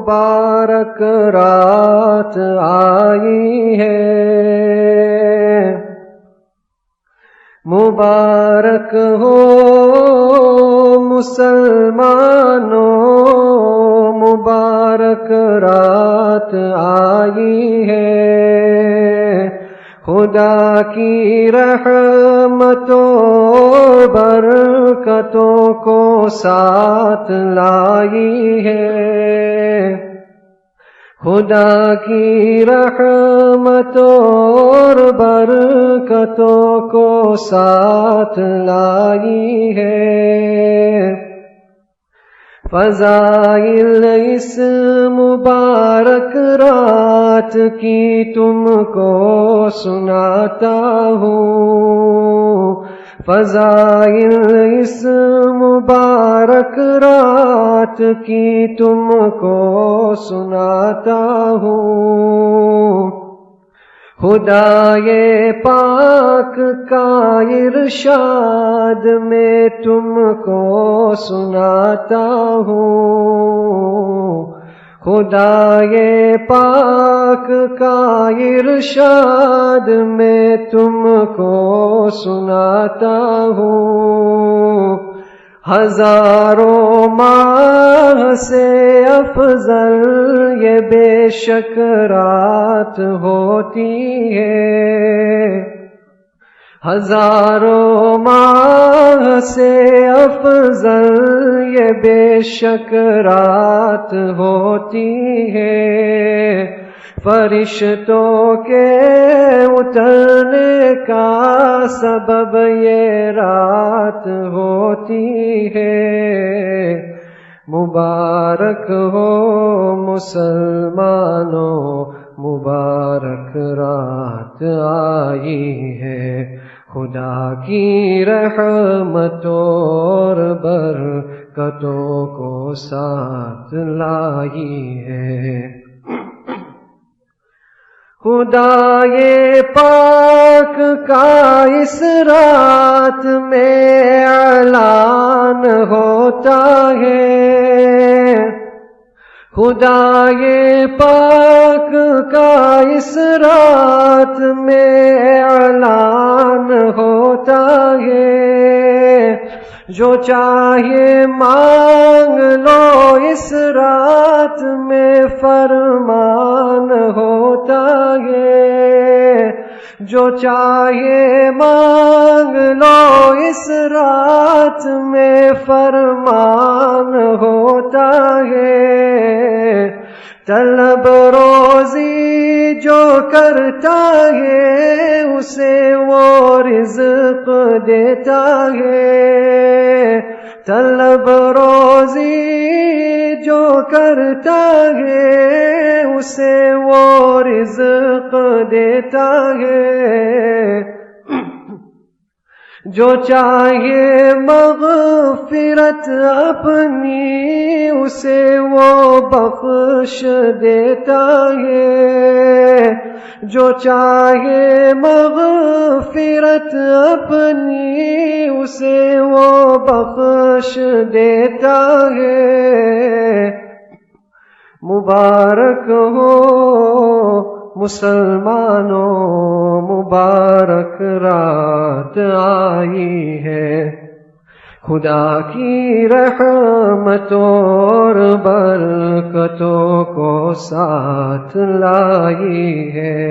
مبارک رات آئی ہے، مبارک ہو مسلمانوں، مبارک رات آئی ہے، خدا کی رحمتوں برکتوں کو ساتھ لائی ہے، خدا کی رحمتوں اور برکتوں کو ساتھ لائی ہے، فضائل اس مبارک رات کی تم کو سناتا ہوں، فضائل اس مبارک رات کی تم کو سناتا ہوں، خدائے پاک کا ارشاد میں تم کو سناتا ہوں، خدائے پاک کا ارشاد میں تم کو سناتا ہوں، ہزاروں ماہ سے افضل یہ بے شک رات ہوتی ہے، ہزاروں ماہ سے افضل یہ بے شک رات ہوتی ہے، فرشتوں کے اترنے کا سبب یہ رات ہوتی ہے، مبارک ہو مسلمانوں، مبارک رات آئی ہے، خدا کی رحمتوں اور برکتوں کو ساتھ لائی ہے، خدائے پاک کا اس رات میں اعلان ہوتا ہے، خدائے پاک کا اس رات میں اعلان ہوتا ہے، جو چاہے مانگ لو اس رات میں فرمان ہوتا ہے، جو چاہے مانگ لو اس رات میں فرمان ہوتا ہے، طلب روزی جو کرتا ہے اسے وہ رزق دیتا ہے، طلب روزی جو کرتا ہے اسے وہ رزق دیتا ہے، جو چاہے مغفرت اپنی اسے وہ بخش دیتا ہے، جو چاہے مغفرت اپنی اسے وہ بخش دیتا ہے، مبارک ہو مسلمانوں، مبارک رات آئی ہے، خدا کی رحمتوں اور برکتوں کو ساتھ لائی ہے،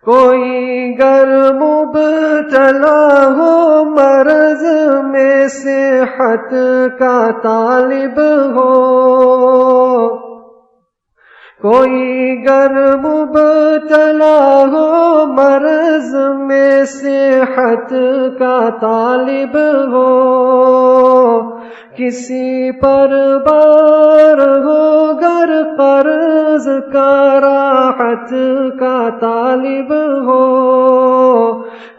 کوئی گر مبتلا ہو مرض میں صحت کا طالب ہو، کوئی گر مبتلا ہو مرض میں صحت کا طالب ہو، کسی پر بار ہو گر قرض کا راحت کا طالب ہو،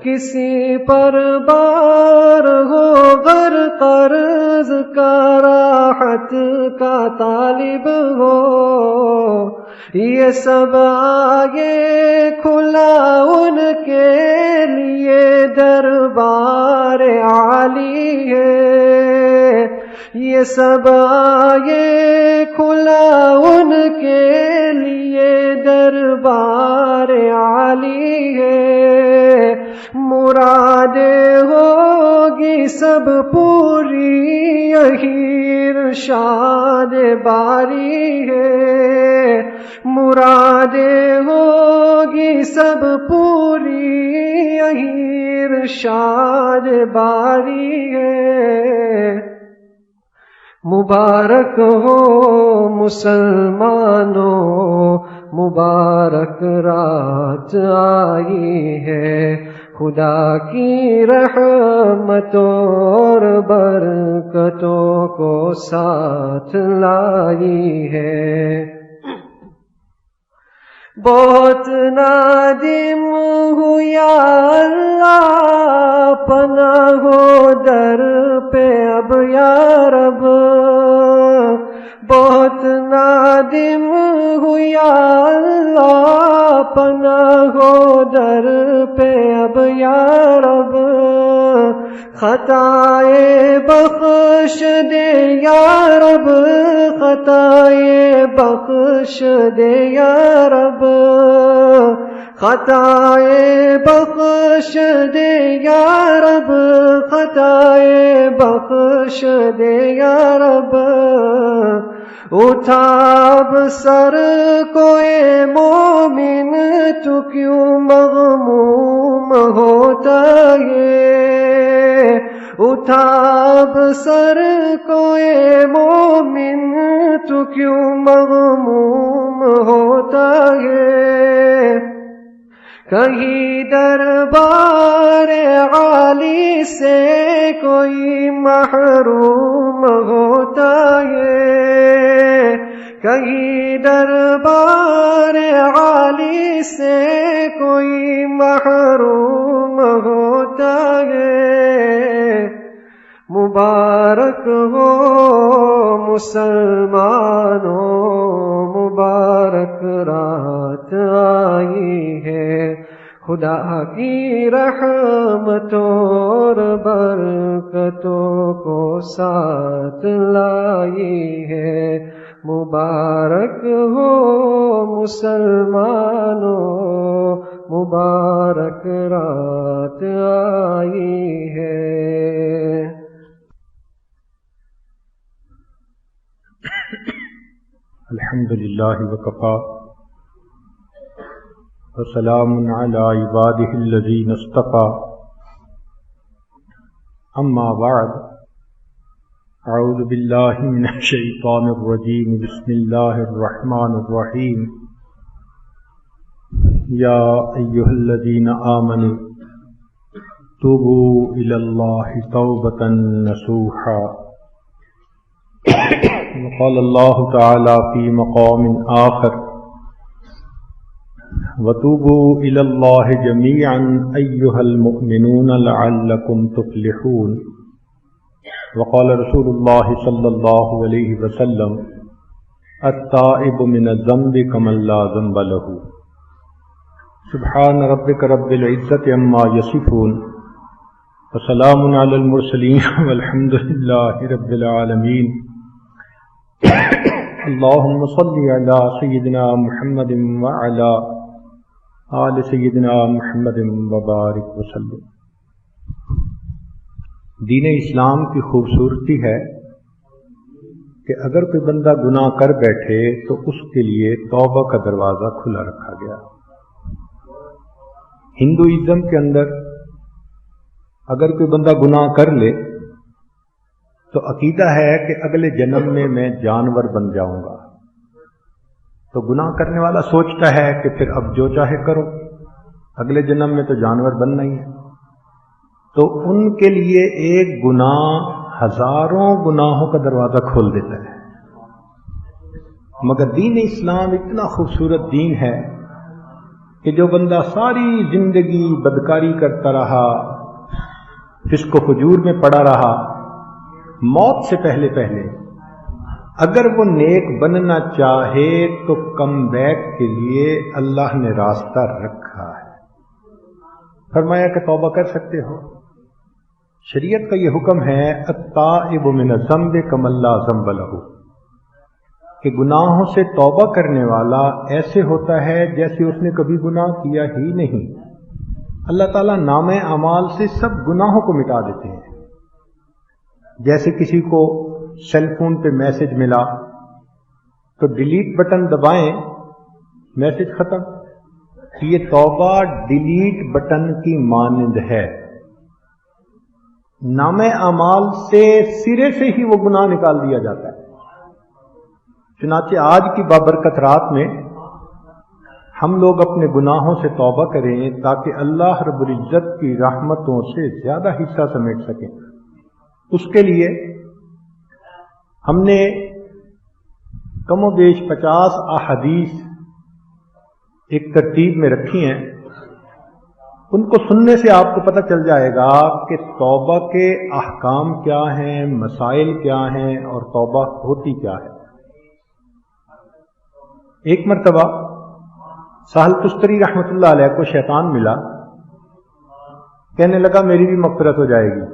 کسی پر بار ہو گر قرض کا راحت کا طالب ہو، یہ سب آگے کھلا ان کے لیے دربار عالی ہے، یہ سب آئے کھلا ان کے لیے دربار عالی ہے، مرادیں ہوگی سب پوری یہی ارشاد باری ہے، مرادیں ہوگی سب پوری یہی ارشاد باری ہے۔ مبارک ہو مسلمانوں، مبارک رات آئی ہے، خدا کی رحمتوں اور برکتوں کو ساتھ لائی ہے۔ بہت نادم ہوں یا اللہ، پناہ ہو در پہ اب یا رب، بہت نادم ہوں یا اللہ، پناہ ہو در پہ اب یا رب، خطائے بخش دے یا رب، خطائے بخش دے یا رب، خطائے بخش دے یا رب، خطائے بخش دے یا رب، اٹھا اب سر کو اے مومن، تو کیوں مغموم ہوتا ہے، اٹھا اب سر کو اے مومن، تو کیوں مغموم ہوتا ہے، کہیں دربار عالی سے کوئی محروم ہوتا ہے، کہیں دربار عالی سے کوئی محروم ہوتا ہے۔ مبارک ہو مسلمانوں، مبارک رات آئی ہے، خدا کی رحمتوں اور برکتوں کو ساتھ لائی ہے۔ مبارک ہو مسلمانوں، مبارک رات آئی ہے۔ الحمدللہ وکفا وسلام علی عبادہ الذین اصطفیٰ، اما بعد، اعوذ باللہ من الشیطان الرجیم، بسم اللہ الرحمن الرحیم، یا ایہا الذین آمنوا توبوا الی اللہ توبۃ نصوحا، وقال اللہ تعالی فی مقام آخر، وتوبوا الی اللہ جمیعا ایہا المؤمنون لعلکم تفلحون، وقال رسول اللہ صلی اللہ علیہ وسلم التائب من الذنب کمن لا ذنب له۔ سبحان ربک رب العزۃ عما یصفون، وسلام علی المرسلین والحمد للہ رب العالمین۔ اللہم صلی علی سیدنا محمد وعلی آل سیدنا محمد وبارک وسلم۔ دین اسلام کی خوبصورتی ہے کہ اگر کوئی بندہ گناہ کر بیٹھے تو اس کے لیے توبہ کا دروازہ کھلا رکھا گیا۔ ہندوازم کے اندر اگر کوئی بندہ گناہ کر لے تو عقیدہ ہے کہ اگلے جنم میں میں جانور بن جاؤں گا، تو گناہ کرنے والا سوچتا ہے کہ پھر اب جو چاہے کرو، اگلے جنم میں تو جانور بننا ہی ہے، تو ان کے لیے ایک گناہ ہزاروں گناہوں کا دروازہ کھول دیتا ہے۔ مگر دین اسلام اتنا خوبصورت دین ہے کہ جو بندہ ساری زندگی بدکاری کرتا رہا، فسق و فجور میں پڑا رہا، موت سے پہلے اگر وہ نیک بننا چاہے تو کم بیک کے لیے اللہ نے راستہ رکھا ہے۔ فرمایا کہ توبہ کر سکتے ہو، شریعت کا یہ حکم ہے التائب من الذنب کمن لا ذنب لہ، کہ گناہوں سے توبہ کرنے والا ایسے ہوتا ہے جیسے اس نے کبھی گناہ کیا ہی نہیں۔ اللہ تعالیٰ نامہ اعمال سے سب گناہوں کو مٹا دیتے ہیں۔ جیسے کسی کو سیل فون پہ میسج ملا تو ڈیلیٹ بٹن دبائیں، میسج ختم۔ یہ توبہ ڈیلیٹ بٹن کی مانند ہے، نامہ اعمال سے سرے سے ہی وہ گناہ نکال دیا جاتا ہے۔ چنانچہ آج کی بابرکت رات میں ہم لوگ اپنے گناہوں سے توبہ کریں تاکہ اللہ رب العزت کی رحمتوں سے زیادہ حصہ سمیٹ سکیں۔ اس کے لیے ہم نے کم و بیش 50 احادیث ایک ترتیب میں رکھی ہیں۔ ان کو سننے سے آپ کو پتہ چل جائے گا کہ توبہ کے احکام کیا ہیں، مسائل کیا ہیں اور توبہ ہوتی کیا ہے۔ ایک مرتبہ سہل تستری رحمۃ اللہ علیہ کو شیطان ملا، کہنے لگا میری بھی مغفرت ہو جائے گی۔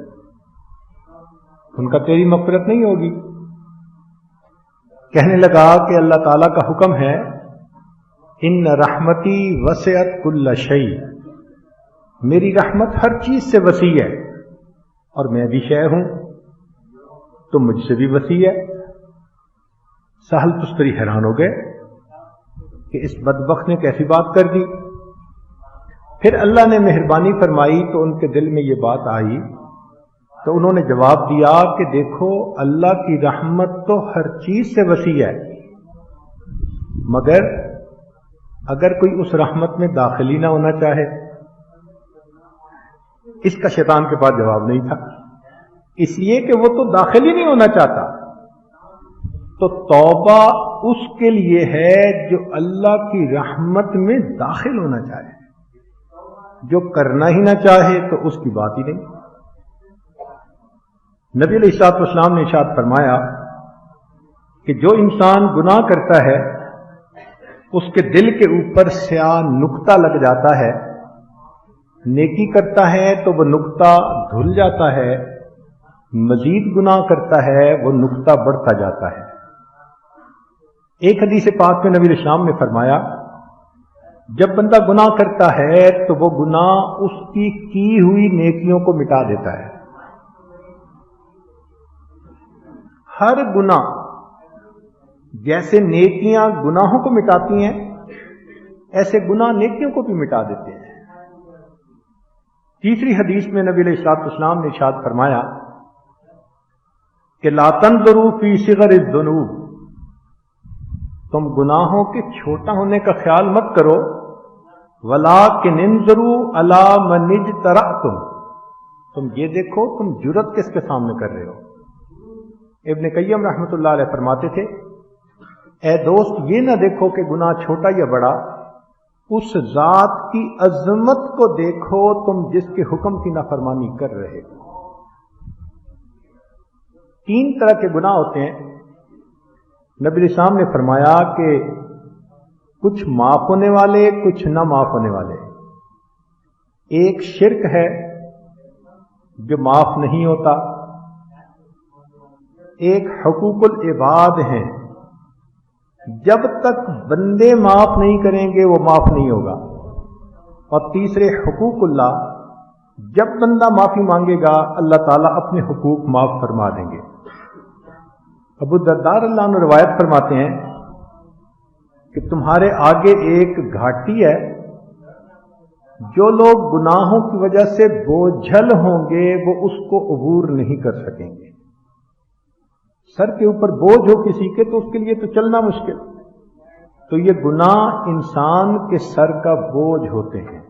ان کا تیری مغفرت نہیں ہوگی۔ کہنے لگا کہ اللہ تعالیٰ کا حکم ہے ان رحمتی وسعت کل شیء، میری رحمت ہر چیز سے وسیع ہے اور میں بھی شے ہوں تو مجھ سے بھی وسیع ہے۔ سہل تستری حیران ہو گئے کہ اس بدبخت نے کیسی بات کر دی۔ پھر اللہ نے مہربانی فرمائی تو ان کے دل میں یہ بات آئی تو انہوں نے جواب دیا کہ دیکھو اللہ کی رحمت تو ہر چیز سے وسیع ہے، مگر اگر کوئی اس رحمت میں داخل ہی نہ ہونا چاہے۔ اس کا شیطان کے پاس جواب نہیں تھا، اس لیے کہ وہ تو داخل ہی نہیں ہونا چاہتا۔ تو توبہ اس کے لیے ہے جو اللہ کی رحمت میں داخل ہونا چاہے، جو کرنا ہی نہ چاہے تو اس کی بات ہی نہیں۔ نبی علیہ الصلوۃ والسلام نے ارشاد فرمایا کہ جو انسان گناہ کرتا ہے اس کے دل کے اوپر سیاہ نقطہ لگ جاتا ہے، نیکی کرتا ہے تو وہ نقطہ دھل جاتا ہے، مزید گناہ کرتا ہے وہ نقطہ بڑھتا جاتا ہے۔ ایک حدیث پاک میں نبی علیہ السلام نے فرمایا جب بندہ گناہ کرتا ہے تو وہ گناہ اس کی ہوئی نیکیوں کو مٹا دیتا ہے۔ ہر گناہ جیسے نیکیاں گناہوں کو مٹاتی ہیں ایسے گناہ نیکیوں کو بھی مٹا دیتے ہیں۔ تیسری حدیث میں نبی علیہ الصلوۃ والسلام نے ارشاد فرمایا کہ لا تنظروا فی صغر الذنوب، تم گناہوں کے چھوٹا ہونے کا خیال مت کرو، ولکن انظروا الی من اجترأتم، تم یہ دیکھو تم جرأت کس کے سامنے کر رہے ہو۔ ابن قیم رحمۃ اللہ علیہ فرماتے تھے اے دوست یہ نہ دیکھو کہ گناہ چھوٹا یا بڑا، اس ذات کی عظمت کو دیکھو تم جس کے حکم کی نافرمانی کر رہے ہو۔ 3 طرح کے گناہ ہوتے ہیں۔ نبی علیہ السلام نے فرمایا کہ کچھ معاف ہونے والے، کچھ نہ معاف ہونے والے۔ ایک شرک ہے جو معاف نہیں ہوتا، ایک حقوق العباد ہیں، جب تک بندے معاف نہیں کریں گے وہ معاف نہیں ہوگا، اور تیسرے حقوق اللہ، جب بندہ معافی مانگے گا اللہ تعالیٰ اپنے حقوق معاف فرما دیں گے۔ ابو الدرداء اللہ عنہ روایت فرماتے ہیں کہ تمہارے آگے ایک گھاٹی ہے، جو لوگ گناہوں کی وجہ سے بوجھل ہوں گے وہ اس کو عبور نہیں کر سکیں گے۔ سر کے اوپر بوجھ ہو کسی کے تو اس کے لیے تو چلنا مشکل، تو یہ گناہ انسان کے سر کا بوجھ ہوتے ہیں۔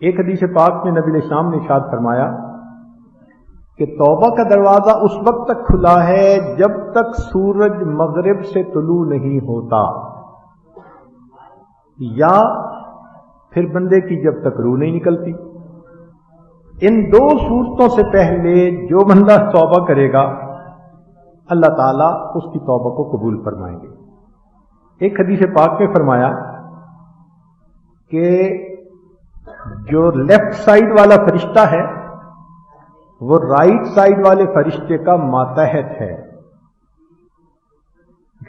ایک حدیث پاک میں نبی علیہ السلام نے ارشاد فرمایا کہ توبہ کا دروازہ اس وقت تک کھلا ہے جب تک سورج مغرب سے طلوع نہیں ہوتا، یا پھر بندے کی جب تک روح نہیں نکلتی۔ ان 2 صورتوں سے پہلے جو بندہ توبہ کرے گا اللہ تعالیٰ اس کی توبہ کو قبول فرمائیں گے۔ ایک حدیث پاک میں فرمایا کہ جو لیفٹ سائڈ والا فرشتہ ہے وہ رائٹ سائڈ والے فرشتے کا ماتحت ہے.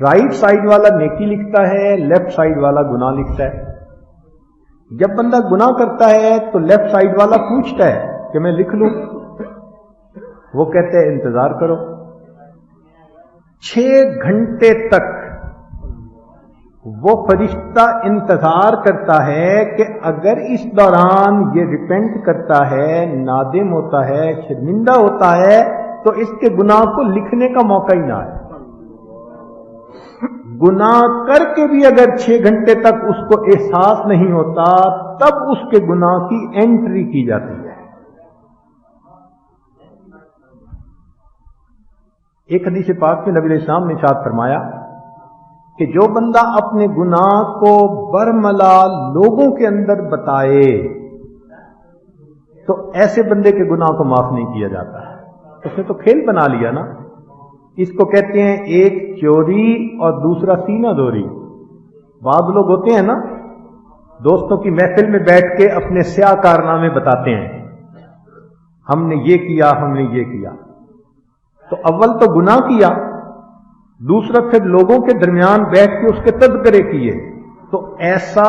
رائٹ سائڈ والا نیکی لکھتا ہے، لیفٹ سائڈ والا گناہ لکھتا ہے. جب بندہ گناہ کرتا ہے تو لیفٹ سائڈ والا پوچھتا ہے کہ میں لکھ لوں، وہ کہتے ہیں انتظار کرو. 6 گھنٹے تک وہ فرشتہ انتظار کرتا ہے کہ اگر اس دوران یہ ریپینٹ کرتا ہے، نادم ہوتا ہے، شرمندہ ہوتا ہے، تو اس کے گناہ کو لکھنے کا موقع ہی نہ آئے. گناہ کر کے بھی اگر 6 گھنٹے تک اس کو احساس نہیں ہوتا، تب اس کے گناہ کی انٹری کی جاتی ہے. ایک حدیث پاک میں نبی علیہ السلام نے ارشاد فرمایا کہ جو بندہ اپنے گناہ کو برملا لوگوں کے اندر بتائے تو ایسے بندے کے گناہ کو معاف نہیں کیا جاتا. اس نے تو کھیل بنا لیا نا. اس کو کہتے ہیں ایک چوری اور دوسرا سینہ دوری. بعض لوگ ہوتے ہیں نا، دوستوں کی محفل میں بیٹھ کے اپنے سیاہ کارنامے بتاتے ہیں، ہم نے یہ کیا، ہم نے یہ کیا. تو اول تو گناہ کیا، دوسرا پھر لوگوں کے درمیان بیٹھ کے اس کے تذکرے کیے. تو ایسا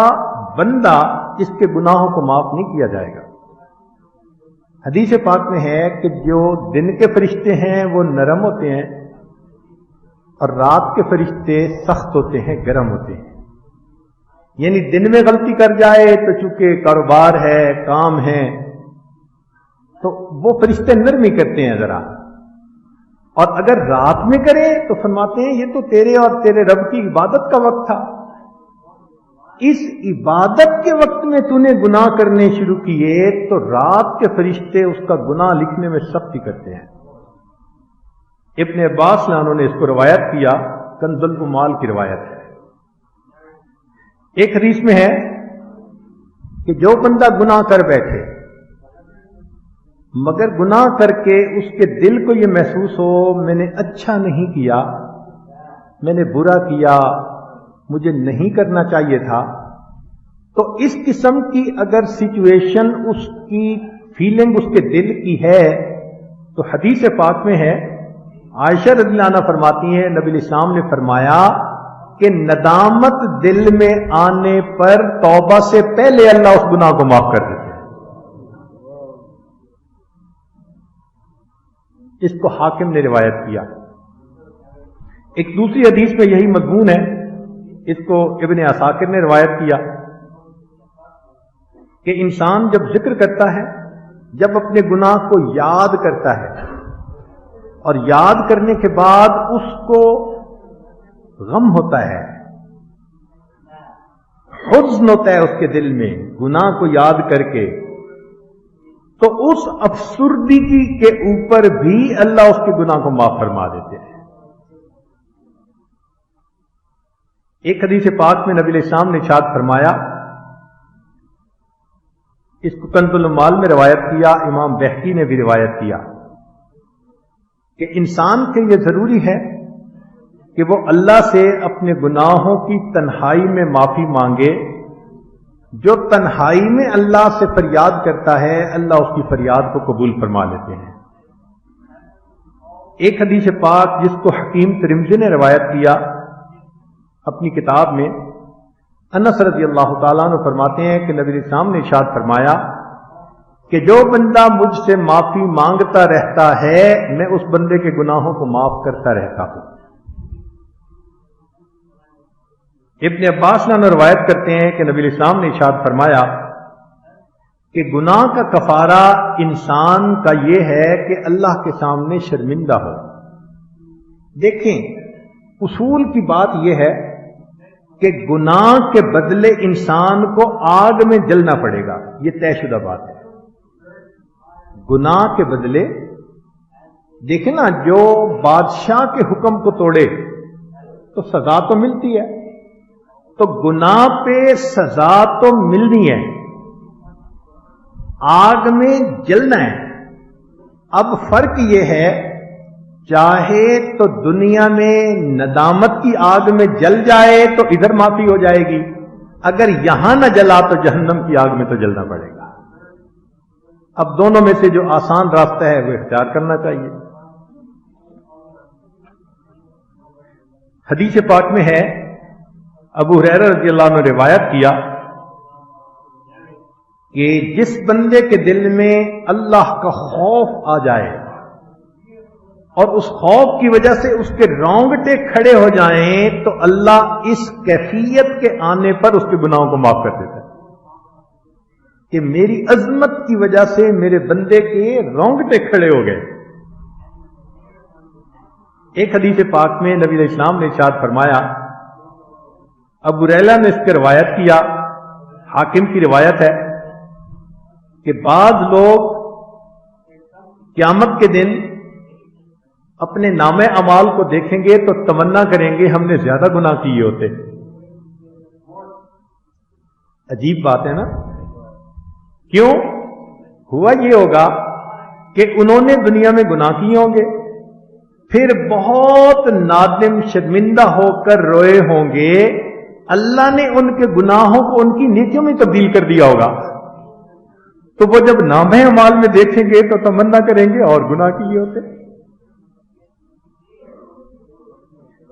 بندہ اس کے گناہوں کو معاف نہیں کیا جائے گا. حدیث پاک میں ہے کہ جو دن کے فرشتے ہیں وہ نرم ہوتے ہیں اور رات کے فرشتے سخت ہوتے ہیں، گرم ہوتے ہیں. یعنی دن میں غلطی کر جائے تو چونکہ کاروبار ہے، کام ہے، تو وہ فرشتے نرمی کرتے ہیں ذرا، اور اگر رات میں کرے تو فرماتے ہیں یہ تو تیرے اور تیرے رب کی عبادت کا وقت تھا، اس عبادت کے وقت میں تو نے گناہ کرنے شروع کیے، تو رات کے فرشتے اس کا گناہ لکھنے میں سختی کرتے ہیں. ابن عباس نے اس کو روایت کیا، کنز العمال کی روایت ہے. ایک حدیث میں ہے کہ جو بندہ گناہ کر بیٹھے مگر گناہ کر کے اس کے دل کو یہ محسوس ہو میں نے اچھا نہیں کیا، میں نے برا کیا، مجھے نہیں کرنا چاہیے تھا، تو اس قسم کی اگر سچویشن اس کی فیلنگ اس کے دل کی ہے تو حدیث پاک میں ہے، عائشہ رضی اللہ عنہ فرماتی ہیں نبی علیہ السلام نے فرمایا کہ ندامت دل میں آنے پر توبہ سے پہلے اللہ اس گناہ کو معاف کر دیتے ہیں. اس کو حاکم نے روایت کیا. ایک دوسری حدیث میں یہی مضمون ہے، اس کو ابن عساکر نے روایت کیا کہ انسان جب ذکر کرتا ہے، جب اپنے گناہ کو یاد کرتا ہے اور یاد کرنے کے بعد اس کو غم ہوتا ہے، حزن ہوتا ہے اس کے دل میں گناہ کو یاد کر کے، تو اس افسردگی کے اوپر بھی اللہ اس کے گناہ کو معاف فرما دیتے ہیں. ایک حدیث پاک میں نبی علیہ السلام نے ارشاد فرمایا، اس کو کنز العمال میں روایت کیا، امام بہقی نے بھی روایت کیا کہ انسان کے لیے ضروری ہے کہ وہ اللہ سے اپنے گناہوں کی تنہائی میں معافی مانگے. جو تنہائی میں اللہ سے فریاد کرتا ہے اللہ اس کی فریاد کو قبول فرما لیتے ہیں. ایک حدیث پاک جس کو حکیم ترمذی نے روایت کیا اپنی کتاب میں، انس رضی اللہ تعالیٰ عنہ فرماتے ہیں کہ نبی علیہ السلام نے ارشاد فرمایا کہ جو بندہ مجھ سے معافی مانگتا رہتا ہے میں اس بندے کے گناہوں کو معاف کرتا رہتا ہوں. ابن عباس نے روایت کرتے ہیں کہ نبی علیہ السلام نے ارشاد فرمایا کہ گناہ کا کفارہ انسان کا یہ ہے کہ اللہ کے سامنے شرمندہ ہو. دیکھیں اصول کی بات یہ ہے کہ گناہ کے بدلے انسان کو آگ میں جلنا پڑے گا، یہ طے شدہ بات ہے. گناہ کے بدلے دیکھیں نا، جو بادشاہ کے حکم کو توڑے تو سزا تو ملتی ہے، تو گناہ پہ سزا تو ملنی ہے، آگ میں جلنا ہے. اب فرق یہ ہے، چاہے تو دنیا میں ندامت کی آگ میں جل جائے تو ادھر معافی ہو جائے گی، اگر یہاں نہ جلا تو جہنم کی آگ میں تو جلنا پڑے گا. اب دونوں میں سے جو آسان راستہ ہے وہ اختیار کرنا چاہیے. حدیث پاک میں ہے، ابو ہریرہ رضی اللہ عنہ نے روایت کیا کہ جس بندے کے دل میں اللہ کا خوف آ جائے اور اس خوف کی وجہ سے اس کے رونگٹے کھڑے ہو جائیں تو اللہ اس کیفیت کے آنے پر اس کے گناہوں کو معاف کر دیتا ہے کہ میری عظمت کی وجہ سے میرے بندے کے رونگٹے کھڑے ہو گئے. ایک حدیث پاک میں نبی علیہ السلام نے ارشاد فرمایا، ابو ہریرہ نے اس کی روایت کیا، حاکم کی روایت ہے کہ بعض لوگ قیامت کے دن اپنے نامہ اعمال کو دیکھیں گے تو تمنا کریں گے ہم نے زیادہ گناہ کیے ہوتے. عجیب بات ہے نا؟ کیوں؟ ہوا یہ ہوگا کہ انہوں نے دنیا میں گناہ کیے ہوں گے، پھر بہت نادم شرمندہ ہو کر روئے ہوں گے، اللہ نے ان کے گناہوں کو ان کی نیکیوں میں تبدیل کر دیا ہوگا، تو وہ جب نامہ اعمال میں دیکھیں گے تو تمنا کریں گے اور گناہ کیے ہوتے.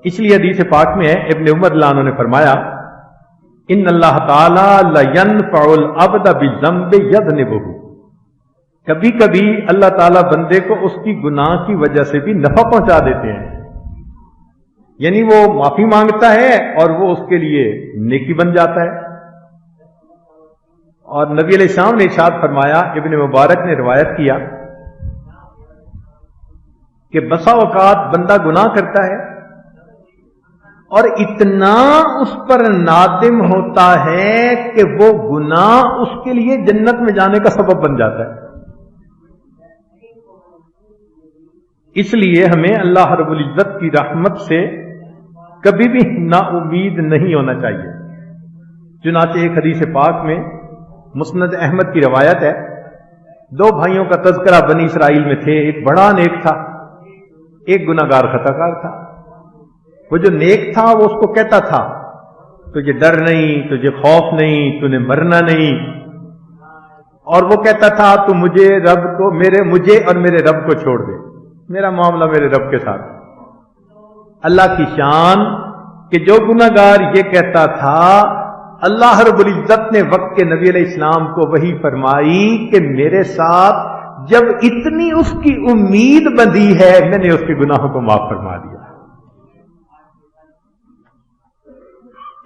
اس لیے حدیث پاک میں ہے، ابن عمر رضی اللہ عنہ نے فرمایا، ان اللہ تعالی لینفع العبد بذنب یذنبہ، کبھی کبھی اللہ تعالیٰ بندے کو اس کی گناہ کی وجہ سے بھی نفع پہنچا دیتے ہیں، یعنی وہ معافی مانگتا ہے اور وہ اس کے لیے نیکی بن جاتا ہے. اور نبی علیہ السلام نے ارشاد فرمایا، ابن مبارک نے روایت کیا کہ بسا اوقات بندہ گناہ کرتا ہے اور اتنا اس پر نادم ہوتا ہے کہ وہ گناہ اس کے لیے جنت میں جانے کا سبب بن جاتا ہے. اس لیے ہمیں اللہ رب العزت کی رحمت سے کبھی بھی نا امید نہیں ہونا چاہیے. چنانچہ ایک حدیث پاک میں مسند احمد کی روایت ہے، دو بھائیوں کا تذکرہ بنی اسرائیل میں تھے، ایک بڑا نیک تھا، ایک گناہگار خطا کار تھا. وہ جو نیک تھا وہ اس کو کہتا تھا، تجھے ڈر نہیں، تجھے خوف نہیں، تُو نے مرنا نہیں، اور وہ کہتا تھا تو مجھے اور میرے رب کو چھوڑ دے، میرا معاملہ میرے رب کے ساتھ. اللہ کی شان کہ جو گناہگار یہ کہتا تھا، اللہ رب العزت نے وقت کے نبی علیہ السلام کو وحی فرمائی کہ میرے ساتھ جب اتنی اس کی امید بندھی ہے میں نے اس کے گناہوں کو معاف فرما دیا.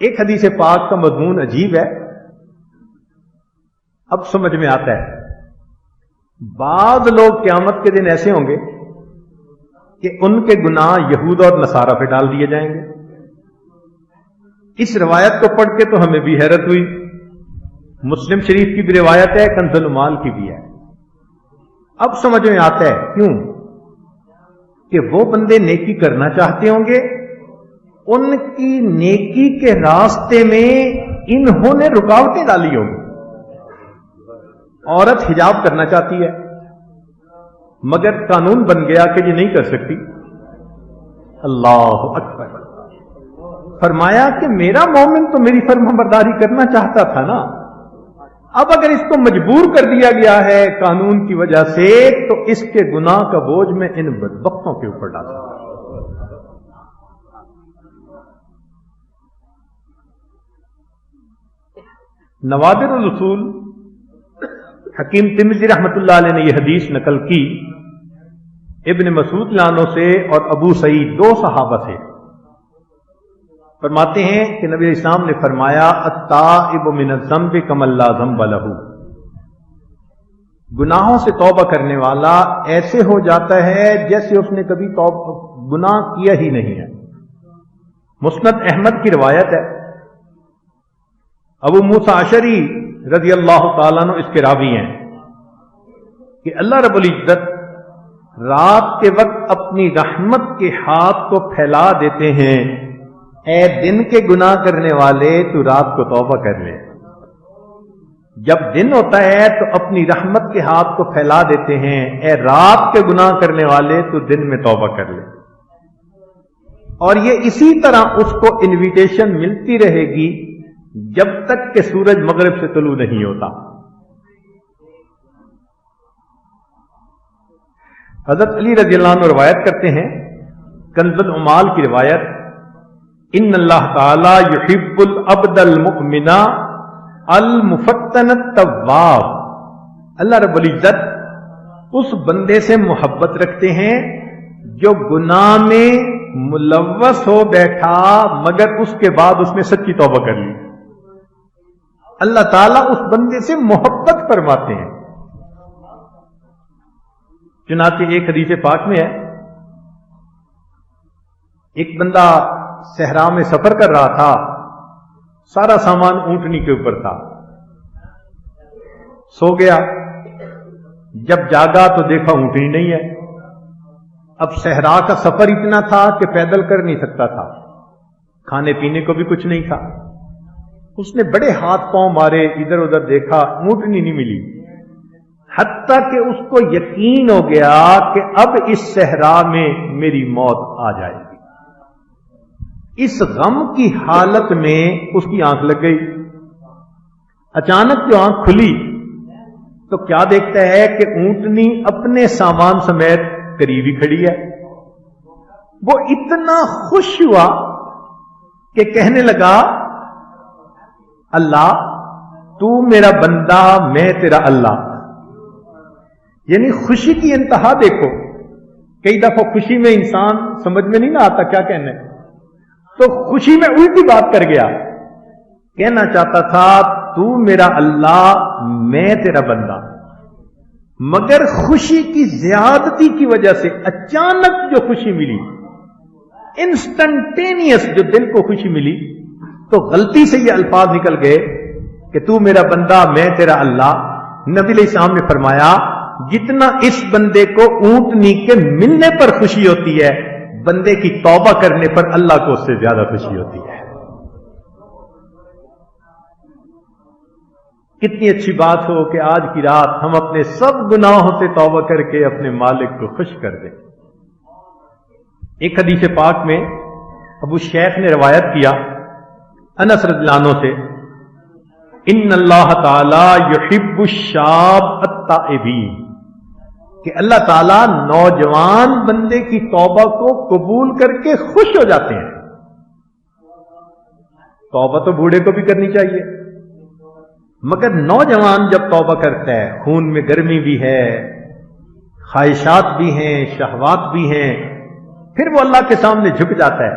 ایک حدیث پاک کا مضمون عجیب ہے، اب سمجھ میں آتا ہے. بعض لوگ قیامت کے دن ایسے ہوں گے کہ ان کے گناہ یہود اور نصارہ پہ ڈال دیے جائیں گے. اس روایت کو پڑھ کے تو ہمیں بھی حیرت ہوئی. مسلم شریف کی بھی روایت ہے، کنز المال کی بھی ہے. اب سمجھ میں آتا ہے کیوں کہ وہ بندے نیکی کرنا چاہتے ہوں گے، ان کی نیکی کے راستے میں انہوں نے رکاوٹیں ڈالی ہوں گی. عورت حجاب کرنا چاہتی ہے مگر قانون بن گیا کہ یہ نہیں کر سکتی. اللہ اکبر. فرمایا کہ میرا مومن تو میری فرمانبرداری کرنا چاہتا تھا نا، اب اگر اس کو مجبور کر دیا گیا ہے قانون کی وجہ سے تو اس کے گناہ کا بوجھ میں ان بدبختوں کے اوپر ڈالتا ہوں. نوادر الرسول حکیم ترمذی رحمۃ اللہ علیہ نے یہ حدیث نقل کی ابن مسعود عنہ سے اور ابو سعید، دو صحابہ سے. فرماتے ہیں کہ نبی علیہ السلام نے فرمایا التائب من الذنب کمن لا ذنب لہ، گناہوں سے توبہ کرنے والا ایسے ہو جاتا ہے جیسے اس نے کبھی گناہ کیا ہی نہیں ہے. مسند احمد کی روایت ہے، ابو موسیٰ اشعری رضی اللہ تعالیٰ عنہ اس کے راوی ہیں کہ اللہ رب العزت رات کے وقت اپنی رحمت کے ہاتھ کو پھیلا دیتے ہیں، اے دن کے گناہ کرنے والے تو رات کو توبہ کر لے. جب دن ہوتا ہے تو اپنی رحمت کے ہاتھ کو پھیلا دیتے ہیں، اے رات کے گناہ کرنے والے تو دن میں توبہ کر لے. اور یہ اسی طرح اس کو انویٹیشن ملتی رہے گی جب تک کہ سورج مغرب سے طلوع نہیں ہوتا. حضرت علی رضی اللہ عنہ روایت کرتے ہیں، کنز العمال کی روایت، ان اللہ تعالی یحب العبد المؤمن المفتن التواب، اللہ رب العزت اس بندے سے محبت رکھتے ہیں جو گناہ میں ملوث ہو بیٹھا مگر اس کے بعد اس نے سچی توبہ کر لی۔ اللہ تعالیٰ اس بندے سے محبت فرماتے ہیں۔ چنانچہ ایک حدیث پاک میں ہے، ایک بندہ صحرا میں سفر کر رہا تھا، سارا سامان اونٹنی کے اوپر تھا، سو گیا، جب جاگا تو دیکھا اونٹنی نہیں ہے۔ اب صحرا کا سفر اتنا تھا کہ پیدل کر نہیں سکتا تھا، کھانے پینے کو بھی کچھ نہیں تھا۔ اس نے بڑے ہاتھ پاؤں مارے، ادھر ادھر دیکھا، اونٹنی نہیں ملی، حتیٰ کہ اس کو یقین ہو گیا کہ اب اس صحرا میں میری موت آ جائے گی۔ اس غم کی حالت میں اس کی آنکھ لگ گئی۔ اچانک جو آنکھ کھلی تو کیا دیکھتا ہے کہ اونٹنی اپنے سامان سمیت قریب ہی کھڑی ہے۔ وہ اتنا خوش ہوا کہ کہنے لگا، اللہ تو میرا بندہ، میں تیرا اللہ۔ یعنی خوشی کی انتہا دیکھو۔ کئی دفعہ خوشی میں انسان سمجھ میں نہیں نہ آتا کیا کہنا ہے، تو خوشی میں الٹی بات کر گیا، کہنا چاہتا تھا تو میرا اللہ، میں تیرا بندہ، مگر خوشی کی زیادتی کی وجہ سے اچانک جو خوشی ملی، انسٹنٹینیس جو دل کو خوشی ملی، تو غلطی سے یہ الفاظ نکل گئے کہ تو میرا بندہ، میں تیرا اللہ۔ نبی علیہ السلام نے فرمایا، جتنا اس بندے کو اونٹنی کے ملنے پر خوشی ہوتی ہے، بندے کی توبہ کرنے پر اللہ کو اس سے زیادہ خوشی ہوتی ہے۔ کتنی اچھی بات ہو کہ آج کی رات ہم اپنے سب گناہوں سے توبہ کر کے اپنے مالک کو خوش کر دیں۔ ایک حدیث پاک میں ابو شیخ نے روایت کیا انس رضی اللہ عنہ سے، ان اللہ تعالی یحب الشاب التائبین، کہ اللہ تعالیٰ نوجوان بندے کی توبہ کو قبول کر کے خوش ہو جاتے ہیں۔ توبہ تو بوڑھے کو بھی کرنی چاہیے، مگر نوجوان جب توبہ کرتا ہے، خون میں گرمی بھی ہے، خواہشات بھی ہیں، شہوات بھی ہیں، پھر وہ اللہ کے سامنے جھک جاتا ہے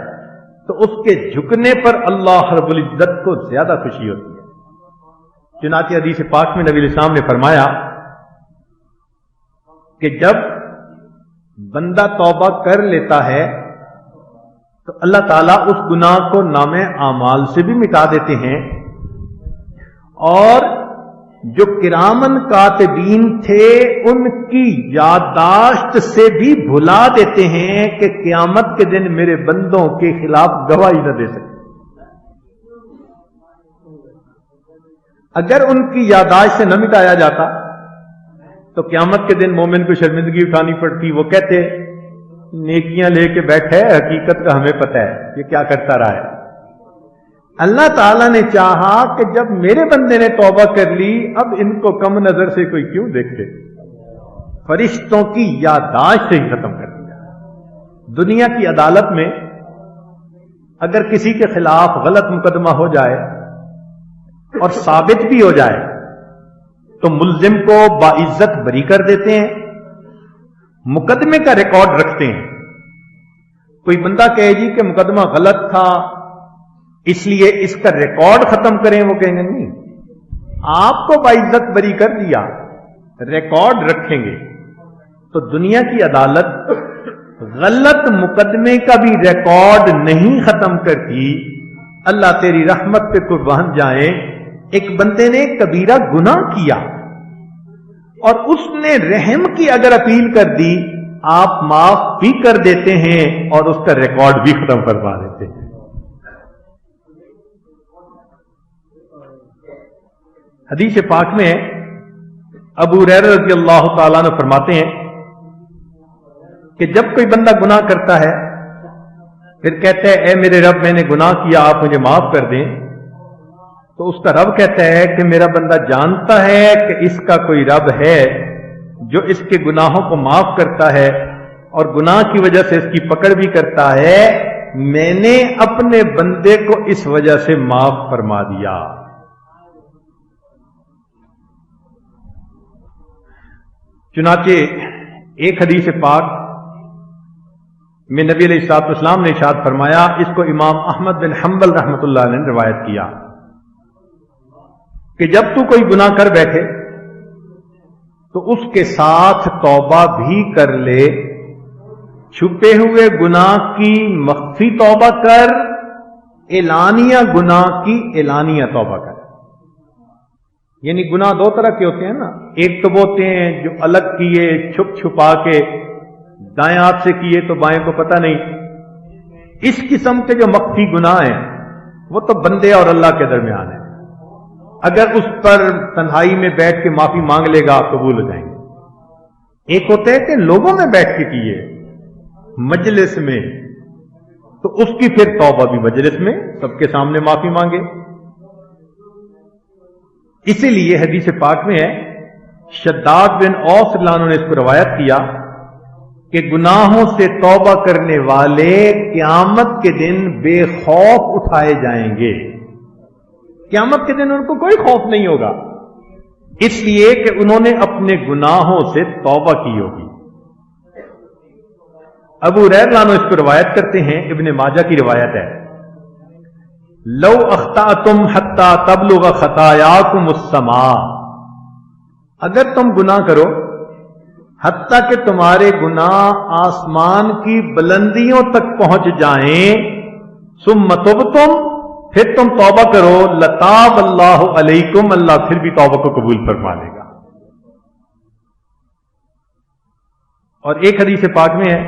تو اس کے جھکنے پر اللہ رب العزت کو زیادہ خوشی ہوتی ہے۔ چنانچہ حدیث پاک میں نبی علیہ السلام نے فرمایا کہ جب بندہ توبہ کر لیتا ہے تو اللہ تعالیٰ اس گناہ کو نام اعمال سے بھی مٹا دیتے ہیں، اور جو کرامن کاتبین تھے ان کی یادداشت سے بھی بھلا دیتے ہیں کہ قیامت کے دن میرے بندوں کے خلاف گواہی نہ دے سکتے۔ اگر ان کی یادداشت سے نہ مٹایا جاتا تو قیامت کے دن مومن کو شرمندگی اٹھانی پڑتی۔ وہ کہتے نیکیاں لے کے بیٹھے، حقیقت کا ہمیں پتہ ہے یہ کیا کرتا رہا ہے۔ اللہ تعالیٰ نے چاہا کہ جب میرے بندے نے توبہ کر لی، اب ان کو کم نظر سے کوئی کیوں دیکھتے، فرشتوں کی یادداشت سے ہی ختم کر دیا۔ دنیا کی عدالت میں اگر کسی کے خلاف غلط مقدمہ ہو جائے اور ثابت بھی ہو جائے تو ملزم کو باعزت بری کر دیتے ہیں، مقدمے کا ریکارڈ رکھتے ہیں۔ کوئی بندہ کہے جی کہ مقدمہ غلط تھا اس لیے اس کا ریکارڈ ختم کریں، وہ کہیں گے نہیں، آپ کو باعزت بری کر دیا، ریکارڈ رکھیں گے۔ تو دنیا کی عدالت غلط مقدمے کا بھی ریکارڈ نہیں ختم کرتی۔ اللہ تیری رحمت پہ قربان جائیں، ایک بندے نے کبیرہ گناہ کیا اور اس نے رحم کی اگر اپیل کر دی، آپ معاف بھی کر دیتے ہیں اور اس کا ریکارڈ بھی ختم کروا دیتے ہیں۔ حدیث پاک میں ابو ہریرہ رضی اللہ تعالیٰ عنہ فرماتے ہیں کہ جب کوئی بندہ گناہ کرتا ہے پھر کہتا ہے اے میرے رب میں نے گناہ کیا، آپ مجھے معاف کر دیں، تو اس کا رب کہتا ہے کہ میرا بندہ جانتا ہے کہ اس کا کوئی رب ہے جو اس کے گناہوں کو معاف کرتا ہے اور گناہ کی وجہ سے اس کی پکڑ بھی کرتا ہے، میں نے اپنے بندے کو اس وجہ سے معاف فرما دیا۔ چنانچہ ایک حدیث پاک میں نبی علیہ الصلوۃ والسلام نے ارشاد فرمایا، اس کو امام احمد بن حنبل رحمۃ اللہ علیہ نے روایت کیا کہ جب تو کوئی گناہ کر بیٹھے تو اس کے ساتھ توبہ بھی کر لے، چھپے ہوئے گناہ کی مخفی توبہ کر، اعلانیہ گناہ کی اعلانیہ توبہ کر۔ یعنی گناہ دو طرح کے ہوتے ہیں نا، ایک تو وہ ہوتے ہیں جو الگ کیے چھپ چھپا کے، دائیں ہاتھ سے کیے تو بائیں کو پتہ نہیں۔ اس قسم کے جو مخفی گناہ ہیں وہ تو بندے اور اللہ کے درمیان ہیں، اگر اس پر تنہائی میں بیٹھ کے معافی مانگ لے گا قبول ہو جائیں گے۔ ایک ہوتا ہے کہ لوگوں میں بیٹھ کے کیے مجلس میں، تو اس کی پھر توبہ بھی مجلس میں سب کے سامنے معافی مانگے۔ اسی لیے حدیث پاک میں ہے، شداد بن اوس رضی اللہ عنہ نے اس کو روایت کیا کہ گناہوں سے توبہ کرنے والے قیامت کے دن بے خوف اٹھائے جائیں گے۔ قیامت کے دن ان کو کوئی خوف نہیں ہوگا، اس لیے کہ انہوں نے اپنے گناہوں سے توبہ کی ہوگی۔ ابو ہریرہ رضی اللہ عنہ اس کو روایت کرتے ہیں، ابن ماجہ کی روایت ہے، لو اخطأتم حتی تبلغ خطایاکم السماء، اگر تم گناہ کرو حتیٰ کہ تمہارے گناہ آسمان کی بلندیوں تک پہنچ جائیں، ثم تبتم، پھر تم توبہ کرو، لتاب اللہ علیکم، اللہ پھر بھی توبہ کو قبول فرما لے گا۔ اور ایک حدیث پاک میں ہے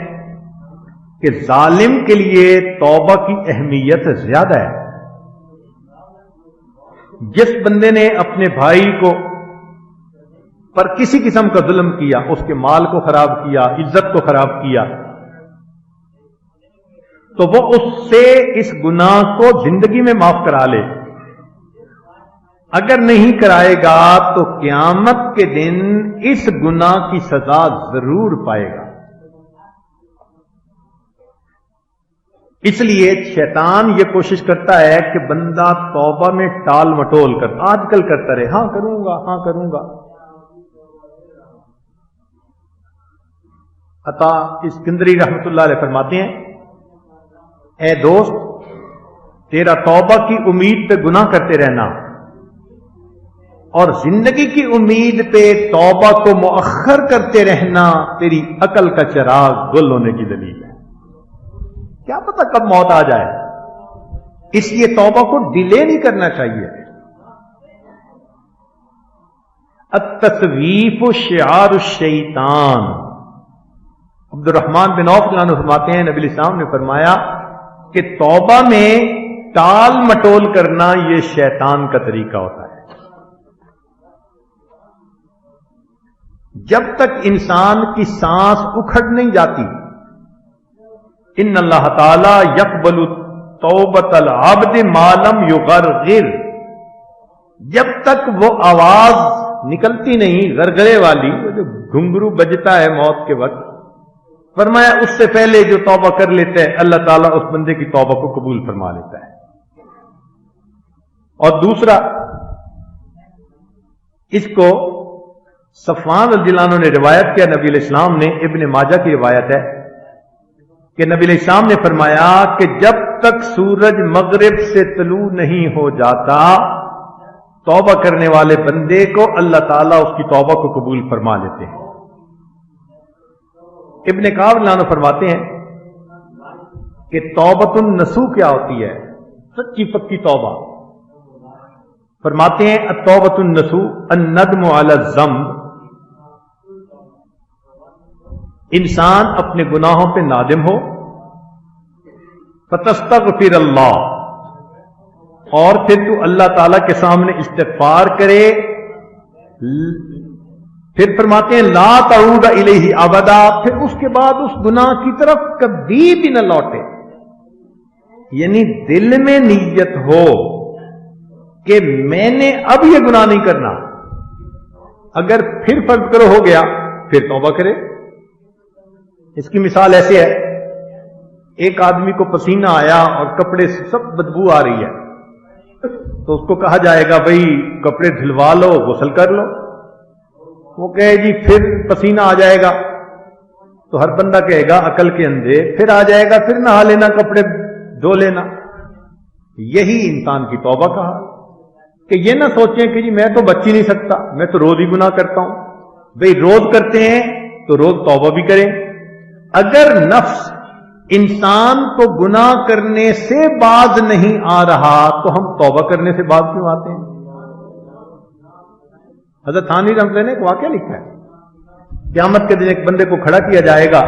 کہ ظالم کے لیے توبہ کی اہمیت زیادہ ہے۔ جس بندے نے اپنے بھائی کو پر کسی قسم کا ظلم کیا، اس کے مال کو خراب کیا، عزت کو خراب کیا، تو وہ اس سے اس گناہ کو زندگی میں معاف کرا لے، اگر نہیں کرائے گا تو قیامت کے دن اس گناہ کی سزا ضرور پائے گا۔ اس لیے شیطان یہ کوشش کرتا ہے کہ بندہ توبہ میں ٹال مٹول کر، آج کل کرتا رہے، ہاں کروں گا، ہاں کروں گا۔ عطا اسکندری رحمت اللہ علیہ فرماتے ہیں، اے دوست، تیرا توبہ کی امید پہ گناہ کرتے رہنا اور زندگی کی امید پہ توبہ کو مؤخر کرتے رہنا تیری عقل کا چراغ گل ہونے کی دلیل ہے۔ کیا پتہ کب موت آ جائے، اس لیے توبہ کو ڈیلے نہیں کرنا چاہیے۔ التسویف شعار الشیطان، عبد الرحمن بن عوف عنہ فرماتے ہیں، نبی الاسلام نے فرمایا کہ توبہ میں ٹال مٹول کرنا یہ شیطان کا طریقہ ہوتا ہے۔ جب تک انسان کی سانس اکھڑ نہیں جاتی، ان اللہ تعالی یقبل توبۃ العبد ما لم یغرغر، جب تک وہ آواز نکلتی نہیں غرغرے والی، جو گھنگرو بجتا ہے موت کے وقت، فرمایا اس سے پہلے جو توبہ کر لیتا ہے اللہ تعالیٰ اس بندے کی توبہ کو قبول فرما لیتا ہے۔ اور دوسرا، اس کو صفوان رضی اللہ عنہ نے روایت کیا، نبی علیہ السلام نے، ابن ماجہ کی روایت ہے کہ نبی علیہ السلام نے فرمایا کہ جب تک سورج مغرب سے طلوع نہیں ہو جاتا، توبہ کرنے والے بندے کو اللہ تعالیٰ اس کی توبہ کو قبول فرما لیتے ہیں۔ ابن کعب رضی اللہ عنہ فرماتے ہیں کہ توبۃ النصوح کیا ہوتی ہے، سچی پکی توبہ۔ فرماتے ہیں التوبۃ النصوح الندم علی الذنب، انسان اپنے گناہوں پہ نادم ہو، فتستغفر اللہ، اور پھر تو اللہ تعالی کے سامنے استغفار کرے، پھر فرماتے ہیں لا تعود الیہ ابدا، پھر اس کے بعد اس گناہ کی طرف کبھی بھی نہ لوٹے۔ یعنی دل میں نیت ہو کہ میں نے اب یہ گناہ نہیں کرنا، اگر پھر فرض کرو ہو گیا پھر توبہ کرے. اس کی مثال ایسے ہے، ایک آدمی کو پسینہ آیا اور کپڑے سے سب بدبو آ رہی ہے، تو اس کو کہا جائے گا بھئی کپڑے دھلوا لو، غسل کر لو. وہ کہے جی پھر پسینہ آ جائے گا، تو ہر بندہ کہے گا عقل کے اندھے پھر آ جائے گا، پھر نہا لینا، کپڑے دھو لینا. یہی انسان کی توبہ کا حال کہ یہ نہ سوچیں کہ جی میں تو بچ ہی نہیں سکتا، میں تو روز ہی گناہ کرتا ہوں. بھئی روز کرتے ہیں تو روز توبہ بھی کریں. اگر نفس انسان کو گناہ کرنے سے باز نہیں آ رہا تو ہم توبہ کرنے سے باز کیوں آتے ہیں؟ حضرت تھانوی رحمۃ اللہ نے ایک واقعہ لکھا ہے، قیامت کے دن ایک بندے کو کھڑا کیا جائے گا،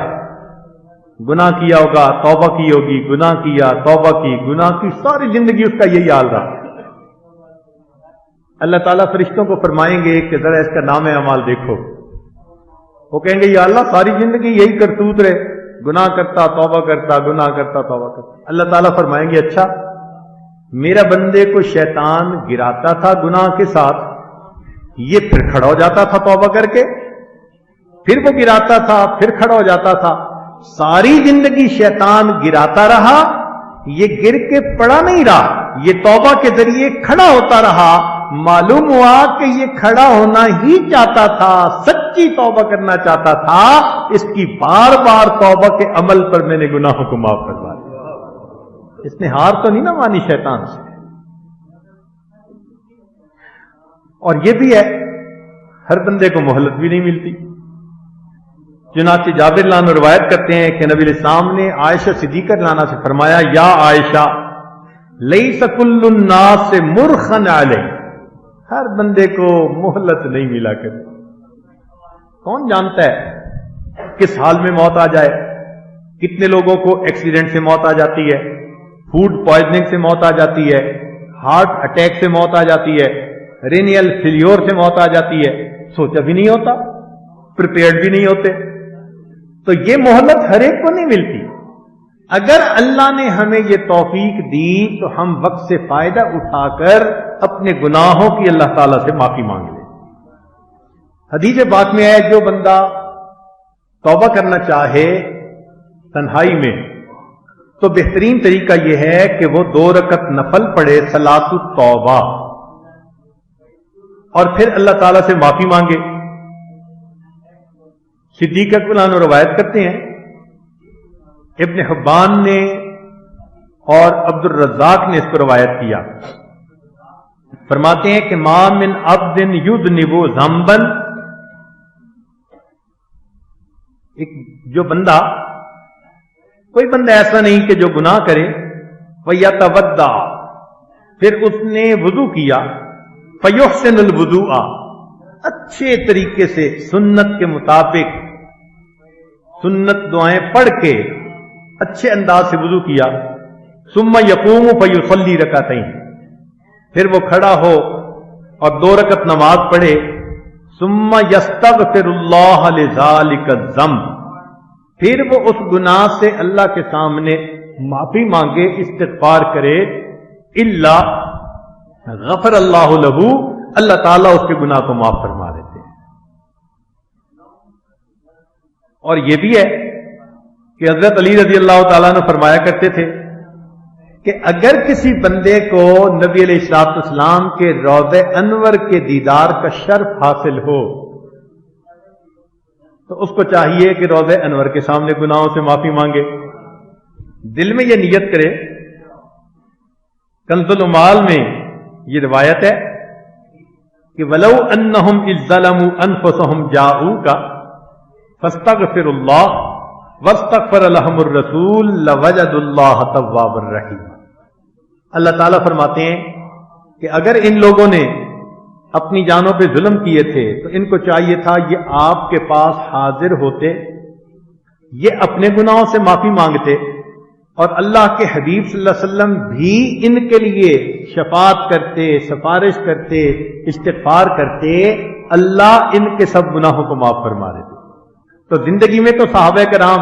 گناہ کیا ہوگا، توبہ کی ہوگی، گناہ کیا، توبہ کی، گناہ کی، ساری زندگی اس کا یہی حال رہا. اللہ تعالیٰ فرشتوں کو فرمائیں گے کہ ذرا اس کا نام اعمال دیکھو. وہ کہیں گے یا اللہ ساری زندگی یہی کرتوت رہے، گناہ کرتا توبہ کرتا، گناہ کرتا توبہ کرتا. اللہ تعالیٰ فرمائیں گے اچھا میرا بندے کو شیطان گراتا تھا گناہ کے ساتھ، یہ پھر کھڑا ہو جاتا تھا توبہ کر کے، پھر وہ گراتا تھا، پھر کھڑا ہو جاتا تھا، ساری زندگی شیطان گراتا رہا، یہ گر کے پڑا نہیں رہا، یہ توبہ کے ذریعے کھڑا ہوتا رہا. معلوم ہوا کہ یہ کھڑا ہونا ہی چاہتا تھا، سچی توبہ کرنا چاہتا تھا. اس کی بار بار توبہ کے عمل پر میں نے گناہوں کو معاف کروا دیا. اس نے ہار تو نہیں نہ مانی شیطان سے. اور یہ بھی ہے ہر بندے کو مہلت بھی نہیں ملتی. چنانچہ جابر رضی اللہ عنہ روایت کرتے ہیں کہ نبی علیہ السلام نے عائشہ صدیقہ رضی اللہ عنہا سے فرمایا یا عائشہ لیس کل الناس مرخن علیہ، ہر بندے کو مہلت نہیں ملا کرتی. کون جانتا ہے کس حال میں موت آ جائے. کتنے لوگوں کو ایکسیڈنٹ سے موت آ جاتی ہے، فوڈ پوائزننگ سے موت آ جاتی ہے، ہارٹ اٹیک سے موت آ جاتی ہے، رینیل فیلیور سے موت آ جاتی ہے. سوچا بھی نہیں ہوتا، پریپیئرڈ بھی نہیں ہوتے. تو یہ مہلت ہر ایک کو نہیں ملتی. اگر اللہ نے ہمیں یہ توفیق دی تو ہم وقت سے فائدہ اٹھا کر اپنے گناہوں کی اللہ تعالیٰ سے معافی مانگ لیں. حدیث پاک میں ہے جو بندہ توبہ کرنا چاہے تنہائی میں تو بہترین طریقہ یہ ہے کہ وہ 2 رکعت نفل پڑھے صلاۃ التوبہ، اور پھر اللہ تعالیٰ سے معافی مانگے. صدیق اکبر عنہ روایت کرتے ہیں، ابن حبان نے اور عبد الرزاق نے اس کو روایت کیا، فرماتے ہیں کہ ما من عبد یذنب ذنبا، ایک جو بندہ، کوئی بندہ ایسا نہیں کہ جو گناہ کرے فیتودع، پھر اس نے وضو کیا، فیحسن الوضوء، اچھے طریقے سے سنت کے مطابق سنت دعائیں پڑھ کے اچھے انداز سے وضو کیا، ثم یقوم فیصلی رکعتین، پھر وہ کھڑا ہو اور 2 رکعت نماز پڑھے، ثم یستغفر اللہ لذالک الذنب، پھر وہ اس گناہ سے اللہ کے سامنے معافی مانگے، استغفار کرے، الا غفر اللہ لہ، اللہ تعالیٰ اس کے گناہ کو معاف فرما دیتے ہیں. اور یہ بھی ہے کہ حضرت علی رضی اللہ تعالیٰ نے فرمایا کرتے تھے کہ اگر کسی بندے کو نبی علیہ الصلوۃ والسلام کے روضہ انور کے دیدار کا شرف حاصل ہو تو اس کو چاہیے کہ روضہ انور کے سامنے گناہوں سے معافی مانگے. دل میں یہ نیت کرے. کنز العمال میں یہ روایت ہے کہ وَلَوْ أَنَّهُمْ إِذْ ظَلَمُوا أَنفُسَهُمْ جَاءُوكَ فَاسْتَغْفِرُوا اللَّهَ وَاسْتَغْفَرَ لَهُمُ الرَّسُولُ لَوَجَدُوا اللَّهَ تَوَّابًا رَحِيمًا. اللہ تعالیٰ فرماتے ہیں کہ اگر ان لوگوں نے اپنی جانوں پہ ظلم کیے تھے تو ان کو چاہیے تھا یہ آپ کے پاس حاضر ہوتے، یہ اپنے گناہوں سے معافی مانگتے، اور اللہ کے حبیب صلی اللہ علیہ وسلم بھی ان کے لیے شفاعت کرتے، سفارش کرتے، استغفار کرتے، اللہ ان کے سب گناہوں کو معاف فرما دیتے. تو زندگی میں تو صحابہ کرام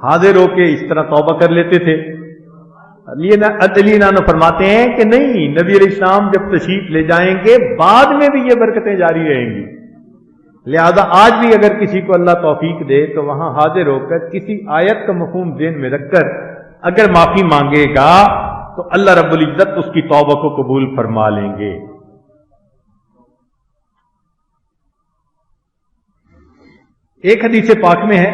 حاضر ہو کے اس طرح توبہ کر لیتے تھے. علی نانو فرماتے ہیں کہ نہیں، نبی علیہ السلام جب تشریف لے جائیں گے بعد میں بھی یہ برکتیں جاری رہیں گی، لہذا آج بھی اگر کسی کو اللہ توفیق دے تو وہاں حاضر ہو کر کسی آیت کا مفہوم ذہن میں رکھ کر اگر معافی مانگے گا تو اللہ رب العزت اس کی توبہ کو قبول فرما لیں گے. ایک حدیث پاک میں ہے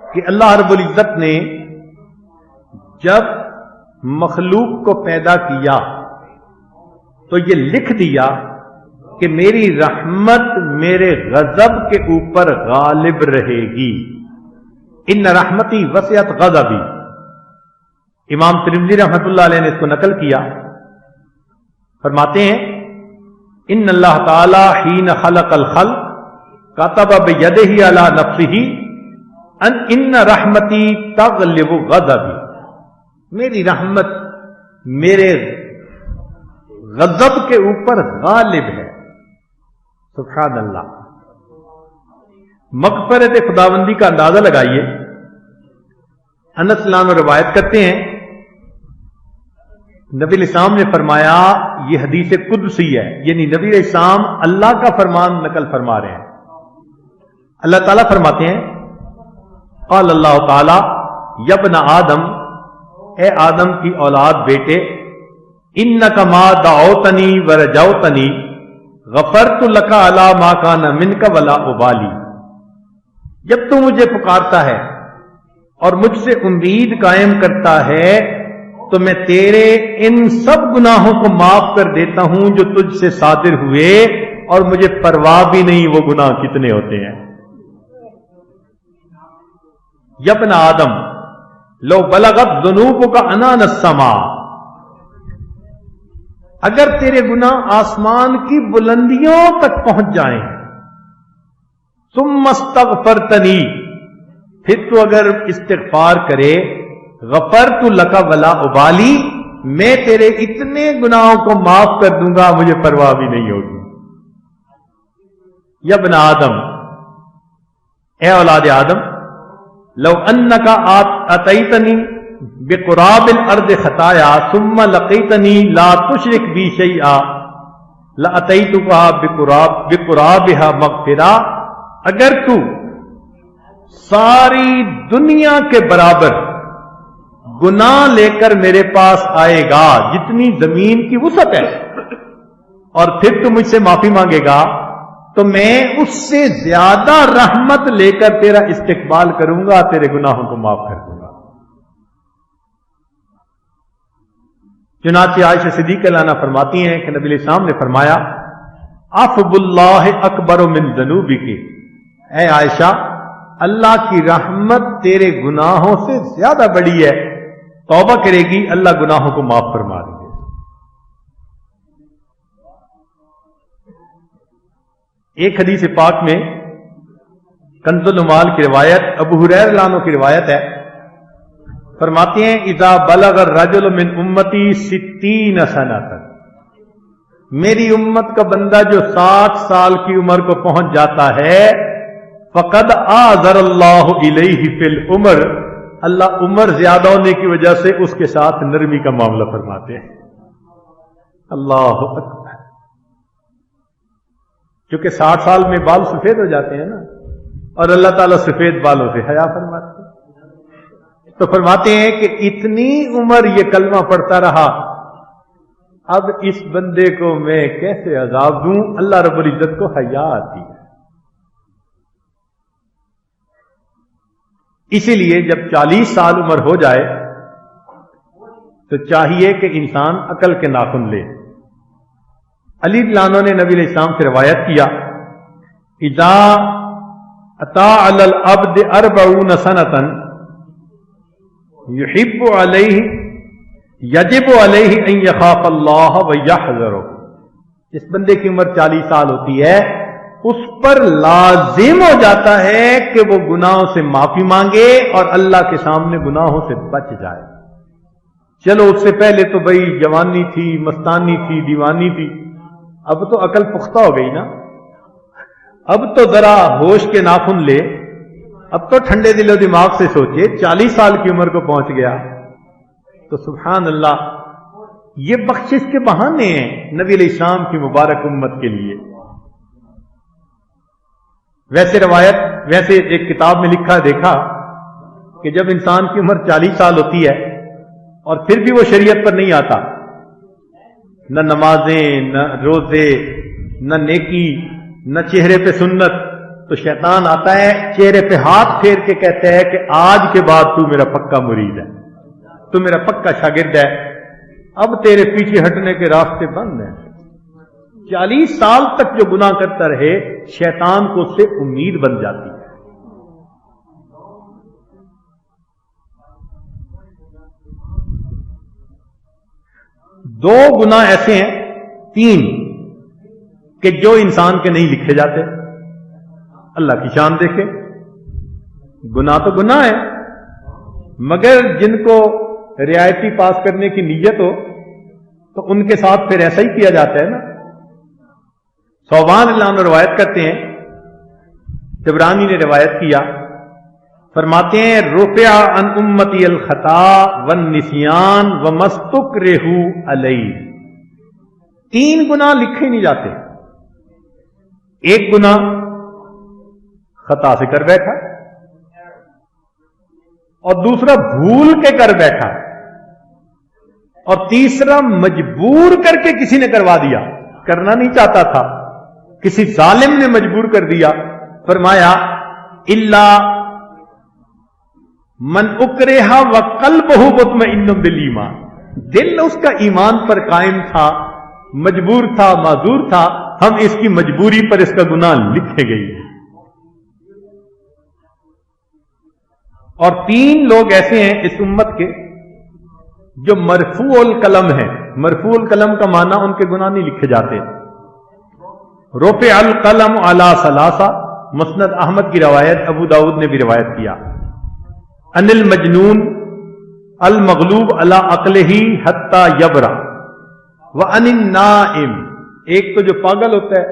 کہ اللہ رب العزت نے جب مخلوق کو پیدا کیا تو یہ لکھ دیا کہ میری رحمت میرے غضب کے اوپر غالب رہے گی. ان رحمتی وسعت غضبی. امام ترمذی رحمۃ اللہ علیہ نے اس کو نقل کیا. فرماتے ہیں ان اللہ تعالی حین خلق الخلق کتب بیدہ علی نفسہ ان رحمتی تغلب غضبی. میری رحمت میرے غضب کے اوپر غالب ہے. سبحان اللہ. مغفرت خداوندی کا اندازہ لگائیے. انس عنہ روایت کرتے ہیں نبی علیہ السلام نے فرمایا، یہ حدیث قدسی ہے، یعنی نبی علیہ السلام اللہ کا فرمان نقل فرما رہے ہیں. اللہ تعالیٰ فرماتے ہیں قال اللہ تعالی یا ابن آدم، اے آدم کی اولاد بیٹے، انک ما دعوتنی ورجوتنی غفرت لک علی ما کان منک ولا ابالی. جب تو مجھے پکارتا ہے اور مجھ سے امید قائم کرتا ہے تو میں تیرے ان سب گناہوں کو معاف کر دیتا ہوں جو تجھ سے صادر ہوئے، اور مجھے پرواہ بھی نہیں وہ گناہ کتنے ہوتے ہیں. یا ابن آدم لو بلغت ذنوبک عنان السماء، اگر تیرے گناہ آسمان کی بلندیوں تک پہنچ جائیں، ثم استغفرتنی، پھر تو اگر استغفار کرے، غفرت لک ولا ابالی، میں تیرے اتنے گناہوں کو معاف کر دوں گا، مجھے پرواہ بھی نہیں ہوگی. یا ابن آدم، اے اولاد آدم، لو انک اتیتنی بقراب الارض خطایا ثم لقیتنی لا تشرک بی شیئا لاتیتک بقرابها مغفرہ. اگر تو ساری دنیا کے برابر گناہ لے کر میرے پاس آئے گا، جتنی زمین کی وسعت ہے، اور پھر تو مجھ سے معافی مانگے گا، تو میں اس سے زیادہ رحمت لے کر تیرا استقبال کروں گا، تیرے گناہوں کو معاف کر دوں گا. چنانچہ عائشہ صدیقہ عنہا فرماتی ہیں کہ نبی علیہ السلام نے فرمایا عفو اللہ اکبر من ذنوبک. اے عائشہ، اللہ کی رحمت تیرے گناہوں سے زیادہ بڑی ہے. توبہ کرے گی، اللہ گناہوں کو معاف فرما دیں گے. ایک حدیث پاک میں کنز المال کی روایت ابو ہریرہ رضی اللہ عنہ کی روایت ہے. فرماتے ہیں اذا بلغ الرجل من امتی 60 سنۃ، میری امت کا بندہ جو 60 سال کی عمر کو پہنچ جاتا ہے، فقد آذر اللہ الیہ فی العمر، اللہ عمر زیادہ ہونے کی وجہ سے اس کے ساتھ نرمی کا معاملہ فرماتے ہیں. اللہ اکبر. کیونکہ 60 سال میں بال سفید ہو جاتے ہیں نا، اور اللہ تعالیٰ سفید بالوں سے حیا فرماتے ہیں. تو فرماتے ہیں کہ اتنی عمر یہ کلمہ پڑھتا رہا، اب اس بندے کو میں کیسے عذاب دوں؟ اللہ رب العزت کو حیا آتی ہے. اسی لیے جب 40 سال عمر ہو جائے تو چاہیے کہ انسان عقل کے ناخن لے. علی رضی اللہ عنہ نے نبی علیہ السلام سے روایت کیا اذا اطاع علی العبد 40 سنۃ یحب علیہ یجب علیہ ان یخاف اللہ ویحذرہ. جس بندے کی عمر 40 سال ہوتی ہے، اس پر لازم ہو جاتا ہے کہ وہ گناہوں سے معافی مانگے اور اللہ کے سامنے گناہوں سے بچ جائے. چلو اس سے پہلے تو بھئی جوانی تھی، مستانی تھی، دیوانی تھی، اب تو عقل پختہ ہو گئی نا، اب تو ذرا ہوش کے ناخن لے، اب تو ٹھنڈے دل و دماغ سے سوچے. 40 سال کی عمر کو پہنچ گیا تو سبحان اللہ، یہ بخشش کے بہانے ہیں نبی علیہ السلام کی مبارک امت کے لیے. ویسے ایک کتاب میں لکھا دیکھا کہ جب انسان کی عمر 40 سال ہوتی ہے اور پھر بھی وہ شریعت پر نہیں آتا، نہ نمازیں، نہ روزے، نہ نیکی، نہ چہرے پہ سنت، تو شیطان آتا ہے چہرے پہ ہاتھ پھیر کے کہتا ہے کہ آج کے بعد تو میرا پکا مرید ہے، تو میرا پکا شاگرد ہے، اب تیرے پیچھے ہٹنے کے راستے بند ہیں۔ 40 سال تک جو گناہ کرتا رہے، شیطان کو اس سے امید بن جاتی ہے۔ دو گناہ ایسے ہیں، 3 کہ جو انسان کے نہیں لکھے جاتے۔ اللہ کی شان دیکھے، گناہ تو گناہ ہے، مگر جن کو رعایتی پاس کرنے کی نیت ہو تو ان کے ساتھ پھر ایسا ہی کیا جاتا ہے نا۔ صوبان اللہ عنہ روایت کرتے ہیں، طبرانی نے روایت کیا، فرماتے ہیں رفع عن امتی الخطا والنسیان ومستکرہ علیہ، 3 گناہ لکھے نہیں جاتے۔ ایک گناہ خطا سے کر بیٹھا، اور دوسرا بھول کے کر بیٹھا، اور تیسرا مجبور کر کے کسی نے کروا دیا، کرنا نہیں چاہتا تھا، کسی ظالم نے مجبور کر دیا۔ فرمایا الا من اکرہ وقلبہ مطمئن بالایمان، دل اس کا ایمان پر قائم تھا، مجبور تھا، معذور تھا، ہم اس کی مجبوری پر اس کا گناہ لکھے گئی۔ اور 3 لوگ ایسے ہیں اس امت کے جو مرفوع القلم ہیں۔ مرفوع القلم کا معنی ان کے گناہ نہیں لکھے جاتے۔ رفع القلم علی ثلاثہ، مسند احمد کی روایت، ابو داؤد نے بھی روایت کیا۔ ان المجنون المغلوب علی عقلہ حتی یبرأ، وان النائم، ایک تو جو پاگل ہوتا ہے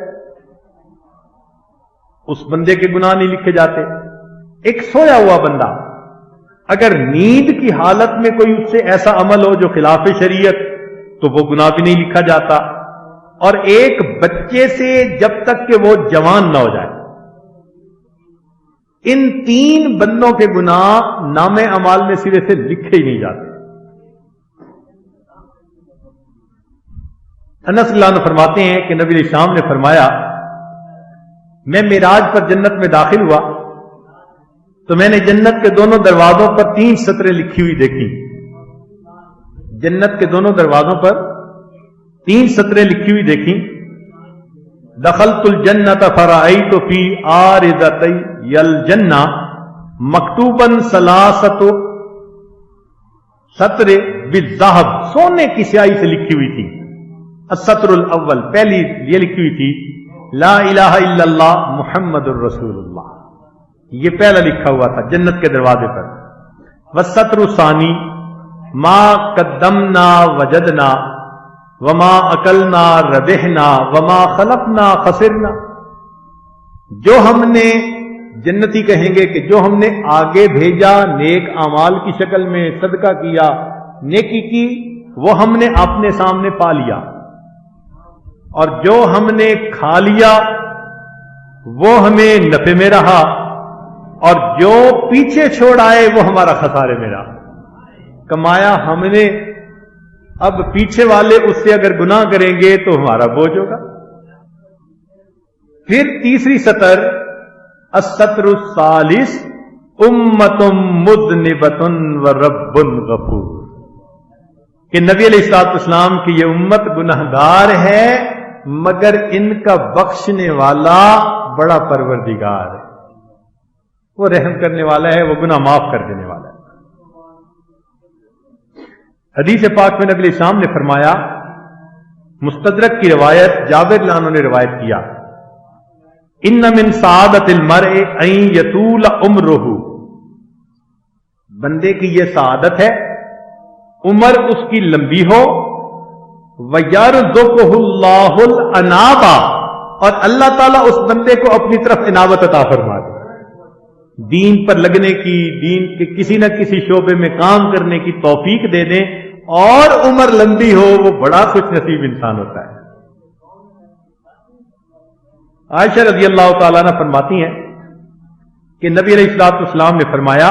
اس بندے کے گناہ نہیں لکھے جاتے۔ ایک سویا ہوا بندہ، اگر نیند کی حالت میں کوئی اس سے ایسا عمل ہو جو خلاف شریعت، تو وہ گناہ بھی نہیں لکھا جاتا۔ اور ایک بچے سے جب تک کہ وہ جوان نہ ہو جائے، ان 3 بندوں کے گناہ نام اعمال میں سرے سے لکھے ہی نہیں جاتے۔ انس اللہ عنہ فرماتے ہیں کہ نبی علیہ السلام نے فرمایا، میں معراج پر جنت میں داخل ہوا تو میں نے جنت کے دونوں دروازوں پر 3 سطریں لکھی ہوئی دیکھی۔ جنت کے دونوں دروازوں پر 3 سطریں لکھی ہوئی دیکھی۔ دخلت الجنت فرأیت فی عارضتی الجنہ مکتوبا 3 سطر بالذہب، سونے کی سیاہی سے لکھی ہوئی تھی۔ السطر الاول، پہلی یہ لکھی ہوئی تھی لا الہ الا اللہ محمد الرسول اللہ، یہ پہلا لکھا ہوا تھا جنت کے دروازے پر۔ والسطر الثانی ما قدمنا وجدنا وما اکلنا ربحنا وما خلفنا خسرنا، جو ہم نے، جنتی کہیں گے کہ جو ہم نے آگے بھیجا نیک اعمال کی شکل میں، صدقہ کیا، نیکی کی، وہ ہم نے اپنے سامنے پا لیا، اور جو ہم نے کھا لیا وہ ہمیں نفع میں رہا، اور جو پیچھے چھوڑ آئے وہ ہمارا خسارے میں رہا۔ کمایا ہم نے، اب پیچھے والے اس سے اگر گناہ کریں گے تو ہمارا بوجھ ہوگا۔ پھر تیسری سطر السطر الثالث امت مذنبۃ ورب غفور، کہ نبی علیہ الصلوۃ والسلام کی یہ امت گناہگار ہے مگر ان کا بخشنے والا بڑا پروردگار ہے، وہ رحم کرنے والا ہے، وہ گناہ معاف کر دینے والا ہے۔ حدیث پاک میں نبی علیہ السلام نے فرمایا، مستدرک کی روایت جابر رضی اللہ عنہ نے روایت کیا، ان من سعادت المرء ان یطول عمرہ، بندے کی یہ سعادت ہے عمر اس کی لمبی ہو، وَيَرْزُقُهُ اللَّهُ الْأَنَابَ، اور اللہ تعالیٰ اس بندے کو اپنی طرف انابت عطا فرما دے، دین پر لگنے کی، دین کے کسی نہ کسی شعبے میں کام کرنے کی توفیق دے دیں، اور عمر لمبی ہو، وہ بڑا خوش نصیب انسان ہوتا ہے۔ عائشہ رضی اللہ تعالیٰ عنہ فرماتی ہیں کہ نبی علیہ الصلوۃ والسلام نے فرمایا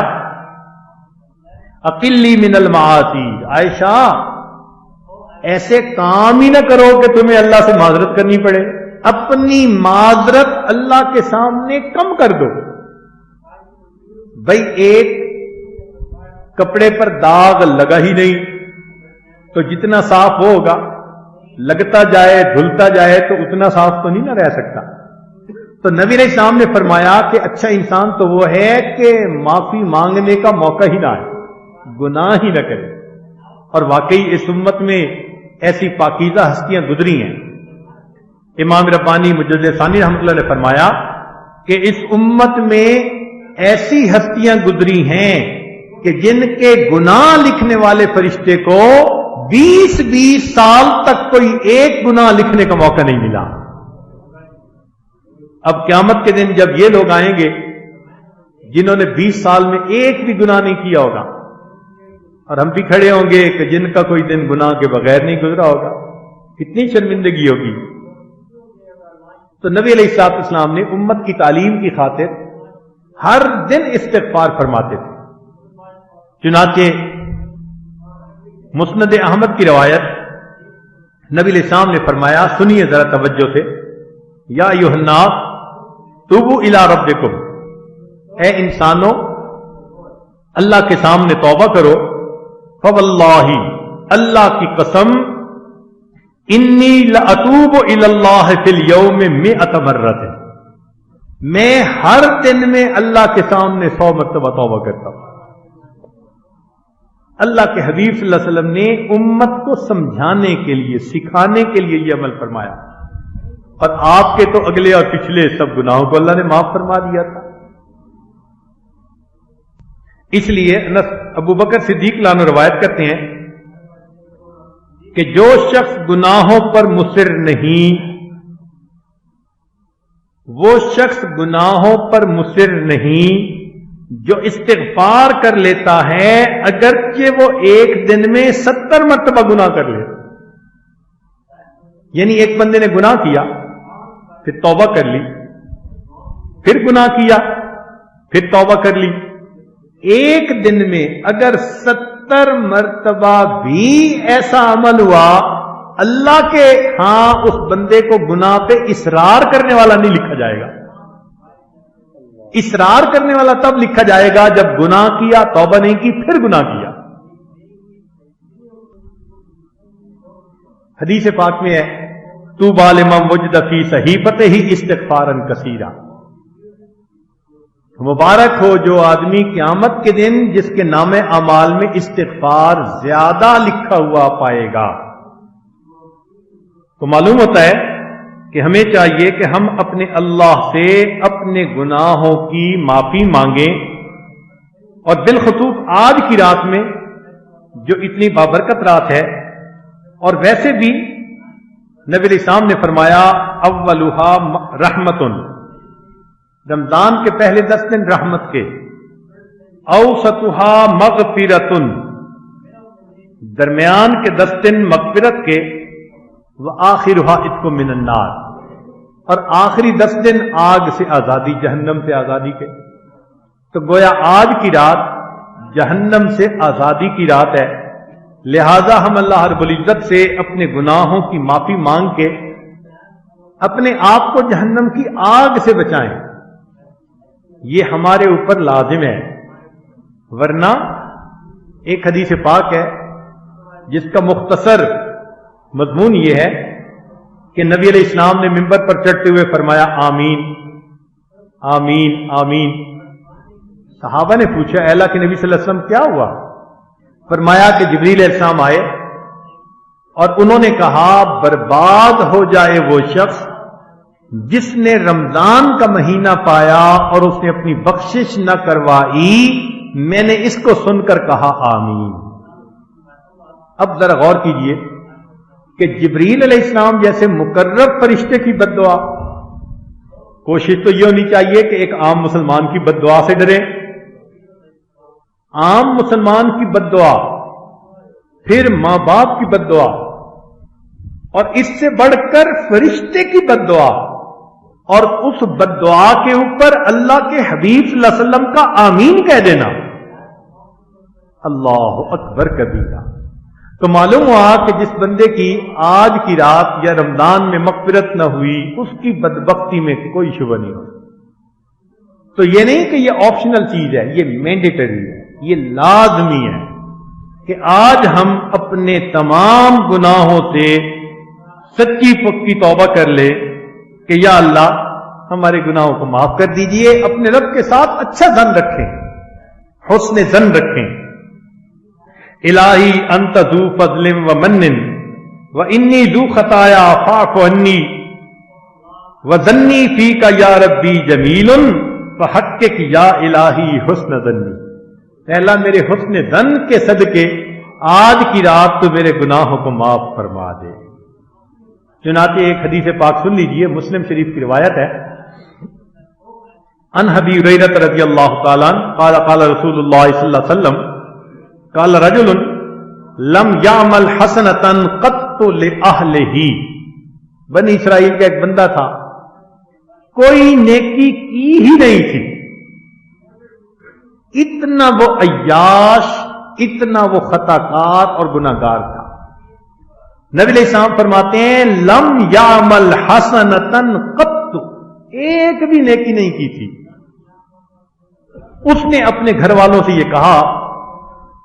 اقلی من المعاصی، عائشہ ایسے کام ہی نہ کرو کہ تمہیں اللہ سے معذرت کرنی پڑے، اپنی معذرت اللہ کے سامنے کم کر دو۔ بھائی ایک کپڑے پر داغ لگا ہی نہیں تو جتنا صاف ہوگا لگتا جائے دھلتا جائے تو اتنا صاف تو نہیں نہ رہ سکتا۔ تو نبی علیہ السلام نے فرمایا کہ اچھا انسان تو وہ ہے کہ معافی مانگنے کا موقع ہی نہ آئے، گناہ ہی نہ کرے۔ اور واقعی اس امت میں ایسی پاکیزہ ہستیاں گزری ہیں۔ امام ربانی مجدد ثانی رحمۃ اللہ نے فرمایا کہ اس امت میں ایسی ہستیاں گزری ہیں کہ جن کے گناہ لکھنے والے فرشتے کو 20 سال تک کوئی ایک گناہ لکھنے کا موقع نہیں ملا۔ اب قیامت کے دن جب یہ لوگ آئیں گے جنہوں نے 20 سال میں ایک بھی گناہ نہیں کیا ہوگا، اور ہم بھی کھڑے ہوں گے کہ جن کا کوئی دن گناہ کے بغیر نہیں گزرا ہوگا، کتنی شرمندگی ہوگی۔ تو نبی علیہ الصلوۃ والسلام نے امت کی تعلیم کی خاطر ہر دن استغفار فرماتے تھے۔ چنانچہ مسند احمد کی روایت، نبی علیہ السلام نے فرمایا، سنیے ذرا توجہ سے، یا ایھا الناس توبوا الی ربکم، اے انسانوں اللہ کے سامنے توبہ کرو، فواللہ اللہ کی قسم، انی لاتوب الی اللہ فی اليوم 100 مرۃ، میں ہر دن میں اللہ کے سامنے 100 مرتبہ توبہ کرتا ہوں۔ اللہ کے حبیب صلی اللہ علیہ وسلم نے امت کو سمجھانے کے لیے، سکھانے کے لیے یہ عمل فرمایا، اور آپ کے تو اگلے اور پچھلے سب گناہوں کو اللہ نے معاف فرما دیا تھا۔ اس لیے ابو بکر صدیق رضی اللہ عنہ روایت کرتے ہیں کہ جو شخص گناہوں پر مصر نہیں، وہ شخص گناہوں پر مصر نہیں جو استغفار کر لیتا ہے، اگرچہ وہ ایک دن میں 70 مرتبہ گناہ کر لے۔ یعنی ایک بندے نے گناہ کیا، پھر توبہ کر لی، پھر گناہ کیا، پھر توبہ کر لی، ایک دن میں اگر 70 مرتبہ بھی ایسا عمل ہوا، اللہ کے ہاں اس بندے کو گناہ پہ اصرار کرنے والا نہیں لکھا جائے گا۔ اصرار کرنے والا تب لکھا جائے گا جب گناہ کیا، توبہ نہیں کی، پھر گناہ کیا۔ حدیث پاک میں ہے، طوبی لمن وجد فی صحیفتہ استغفارا کثیرا، مبارک ہو جو آدمی قیامت کے دن جس کے نام اعمال میں استغفار زیادہ لکھا ہوا پائے گا۔ تو معلوم ہوتا ہے کہ ہمیں چاہیے کہ ہم اپنے اللہ سے اپنے گناہوں کی معافی مانگیں، اور بالخصوص آج کی رات میں جو اتنی بابرکت رات ہے، اور ویسے بھی نبی علیہ السلام نے فرمایا اولھا رحمتن، رمضان کے پہلے 10 دن رحمت کے، اوسطھا مغفرتن، درمیان کے 10 دن مغفرت کے، وآخرھا عتق من النار، اور آخری 10 دن آگ سے آزادی، جہنم سے آزادی کے۔ تو گویا آج کی رات جہنم سے آزادی کی رات ہے، لہذا ہم اللہ رب العزت سے اپنے گناہوں کی معافی مانگ کے اپنے آپ کو جہنم کی آگ سے بچائیں، یہ ہمارے اوپر لازم ہے۔ ورنہ ایک حدیث پاک ہے جس کا مختصر مضمون یہ ہے کہ نبی علیہ السلام نے منبر پر چڑھتے ہوئے فرمایا آمین آمین آمین۔ صحابہ نے پوچھا اے اللہ کے نبی صلی اللہ علیہ وسلم کیا ہوا؟ فرمایا کہ جبریل علیہ السلام آئے اور انہوں نے کہا برباد ہو جائے وہ شخص جس نے رمضان کا مہینہ پایا اور اس نے اپنی بخشش نہ کروائی، میں نے اس کو سن کر کہا آمین۔ اب ذرا غور کیجئے کہ جبریل علیہ السلام جیسے مقرب فرشتے کی بد دعا، کوشش تو یہ ہونی چاہیے کہ ایک عام مسلمان کی بد دعا سے ڈریں، عام مسلمان کی بد دعا، پھر ماں باپ کی بد دعا، اور اس سے بڑھ کر فرشتے کی بد دعا، اور اس بد دعا کے اوپر اللہ کے حبیب صلی اللہ علیہ وسلم کا آمین کہہ دینا، اللہ اکبر کبیرہ. تو معلوم ہوا کہ جس بندے کی آج کی رات یا رمضان میں مغفرت نہ ہوئی اس کی بدبختی میں کوئی شبہ نہیں ہو. تو یہ نہیں کہ یہ آپشنل چیز ہے، یہ مینڈیٹری ہے، یہ لازمی ہے کہ آج ہم اپنے تمام گناہوں سے سچی پکی توبہ کر لے کہ یا اللہ ہمارے گناہوں کو معاف کر دیجئے. اپنے رب کے ساتھ اچھا ظن رکھیں، حسن ظن رکھیں. الہی انت ذو فضل و من و انی ذو خطایا فاعف عنی و ظنی فیک یا ربی جمیل فحقق یا الہی حسن ظنی. اے اللہ میرے حسن ظن کے صدقے آج کی رات تو میرے گناہوں کو معاف فرما دے. چنانچہ ایک حدیث پاک سن لیجئے، مسلم شریف کی روایت ہے. ان ابی ہریرہ رضی اللہ تعالی عنہ قال قال رسول اللہ صلی اللہ علیہ وسلم قال رجل لم يعمل حسنة قط لأهله. بنی اسرائیل کا ایک بندہ تھا، کوئی نیکی کی ہی نہیں تھی، اتنا وہ عیاش، اتنا وہ خطا کار اور گناہ گار تھا. نبی علیہ السلام فرماتے ہیں لم یعمل حسنۃ قط، ایک بھی نیکی نہیں کی تھی. اس نے اپنے گھر والوں سے یہ کہا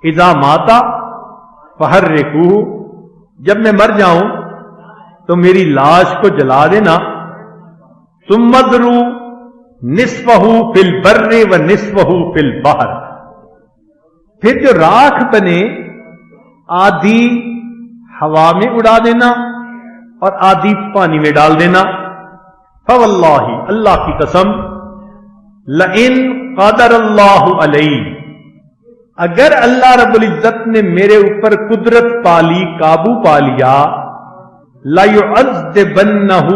اذا ماتا فحرقوہ، جب میں مر جاؤں تو میری لاش کو جلا دینا. ثم اذروا نصفہ فی البر و نصفہ فی البحر، پھر جو راکھ بنے آدھی ہوا میں اڑا دینا اور آدھی پانی میں ڈال دینا. فواللہ، اللہ کی قسم، لئن قدر اللہ علیہ، اگر اللہ رب العزت نے میرے اوپر قدرت پالی، قابو پا لیا، لَيُعَذِّبَنَّهُ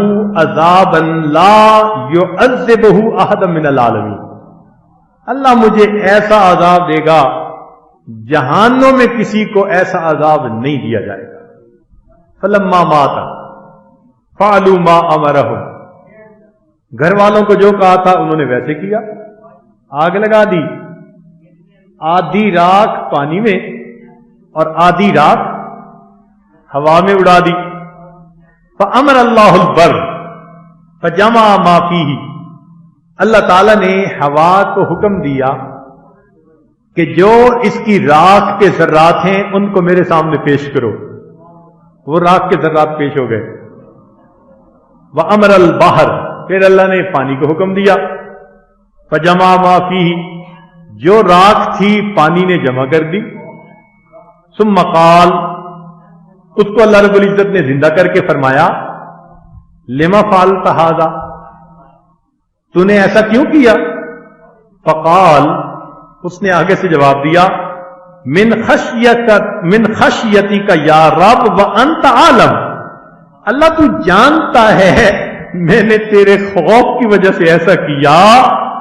عَذَابًا لَا يُعَذِّبُهُ أَحَدًا مِنَ الْعَالَمِينَ، اللہ مجھے ایسا عذاب دے گا جہانوں میں کسی کو ایسا عذاب نہیں دیا جائے گا. فَلَمَّا مَاتَ فَعَلُوا مَا أَمَرَهُمْ، گھر والوں کو جو کہا تھا انہوں نے ویسے کیا، آگ لگا دی، آدھی راکھ پانی میں اور آدھی راکھ ہوا میں اڑا دی. فَأَمَرَ اللَّهُ الْبَرَّ فَجَمَعَ مَا فِيهِ، اللہ تعالیٰ نے ہوا کو حکم دیا کہ جو اس کی راکھ کے ذرات ہیں ان کو میرے سامنے پیش کرو. وہ راکھ کے ذرات پیش ہو گئے. وَأَمَرَ الْبَحْرَ، پھر اللہ نے پانی کو حکم دیا. فَجَمَعَ مَا فِيهِ، جو راکھ تھی پانی نے جمع کر دی. ثم قال، اس کو اللہ رب العزت نے زندہ کر کے فرمایا لما فعلت ھذا، تو نے ایسا کیوں کیا؟ فقال، اس نے آگے سے جواب دیا من خشیتک یا رب وانت عالم، اللہ تو جانتا ہے میں نے تیرے خوف کی وجہ سے ایسا کیا.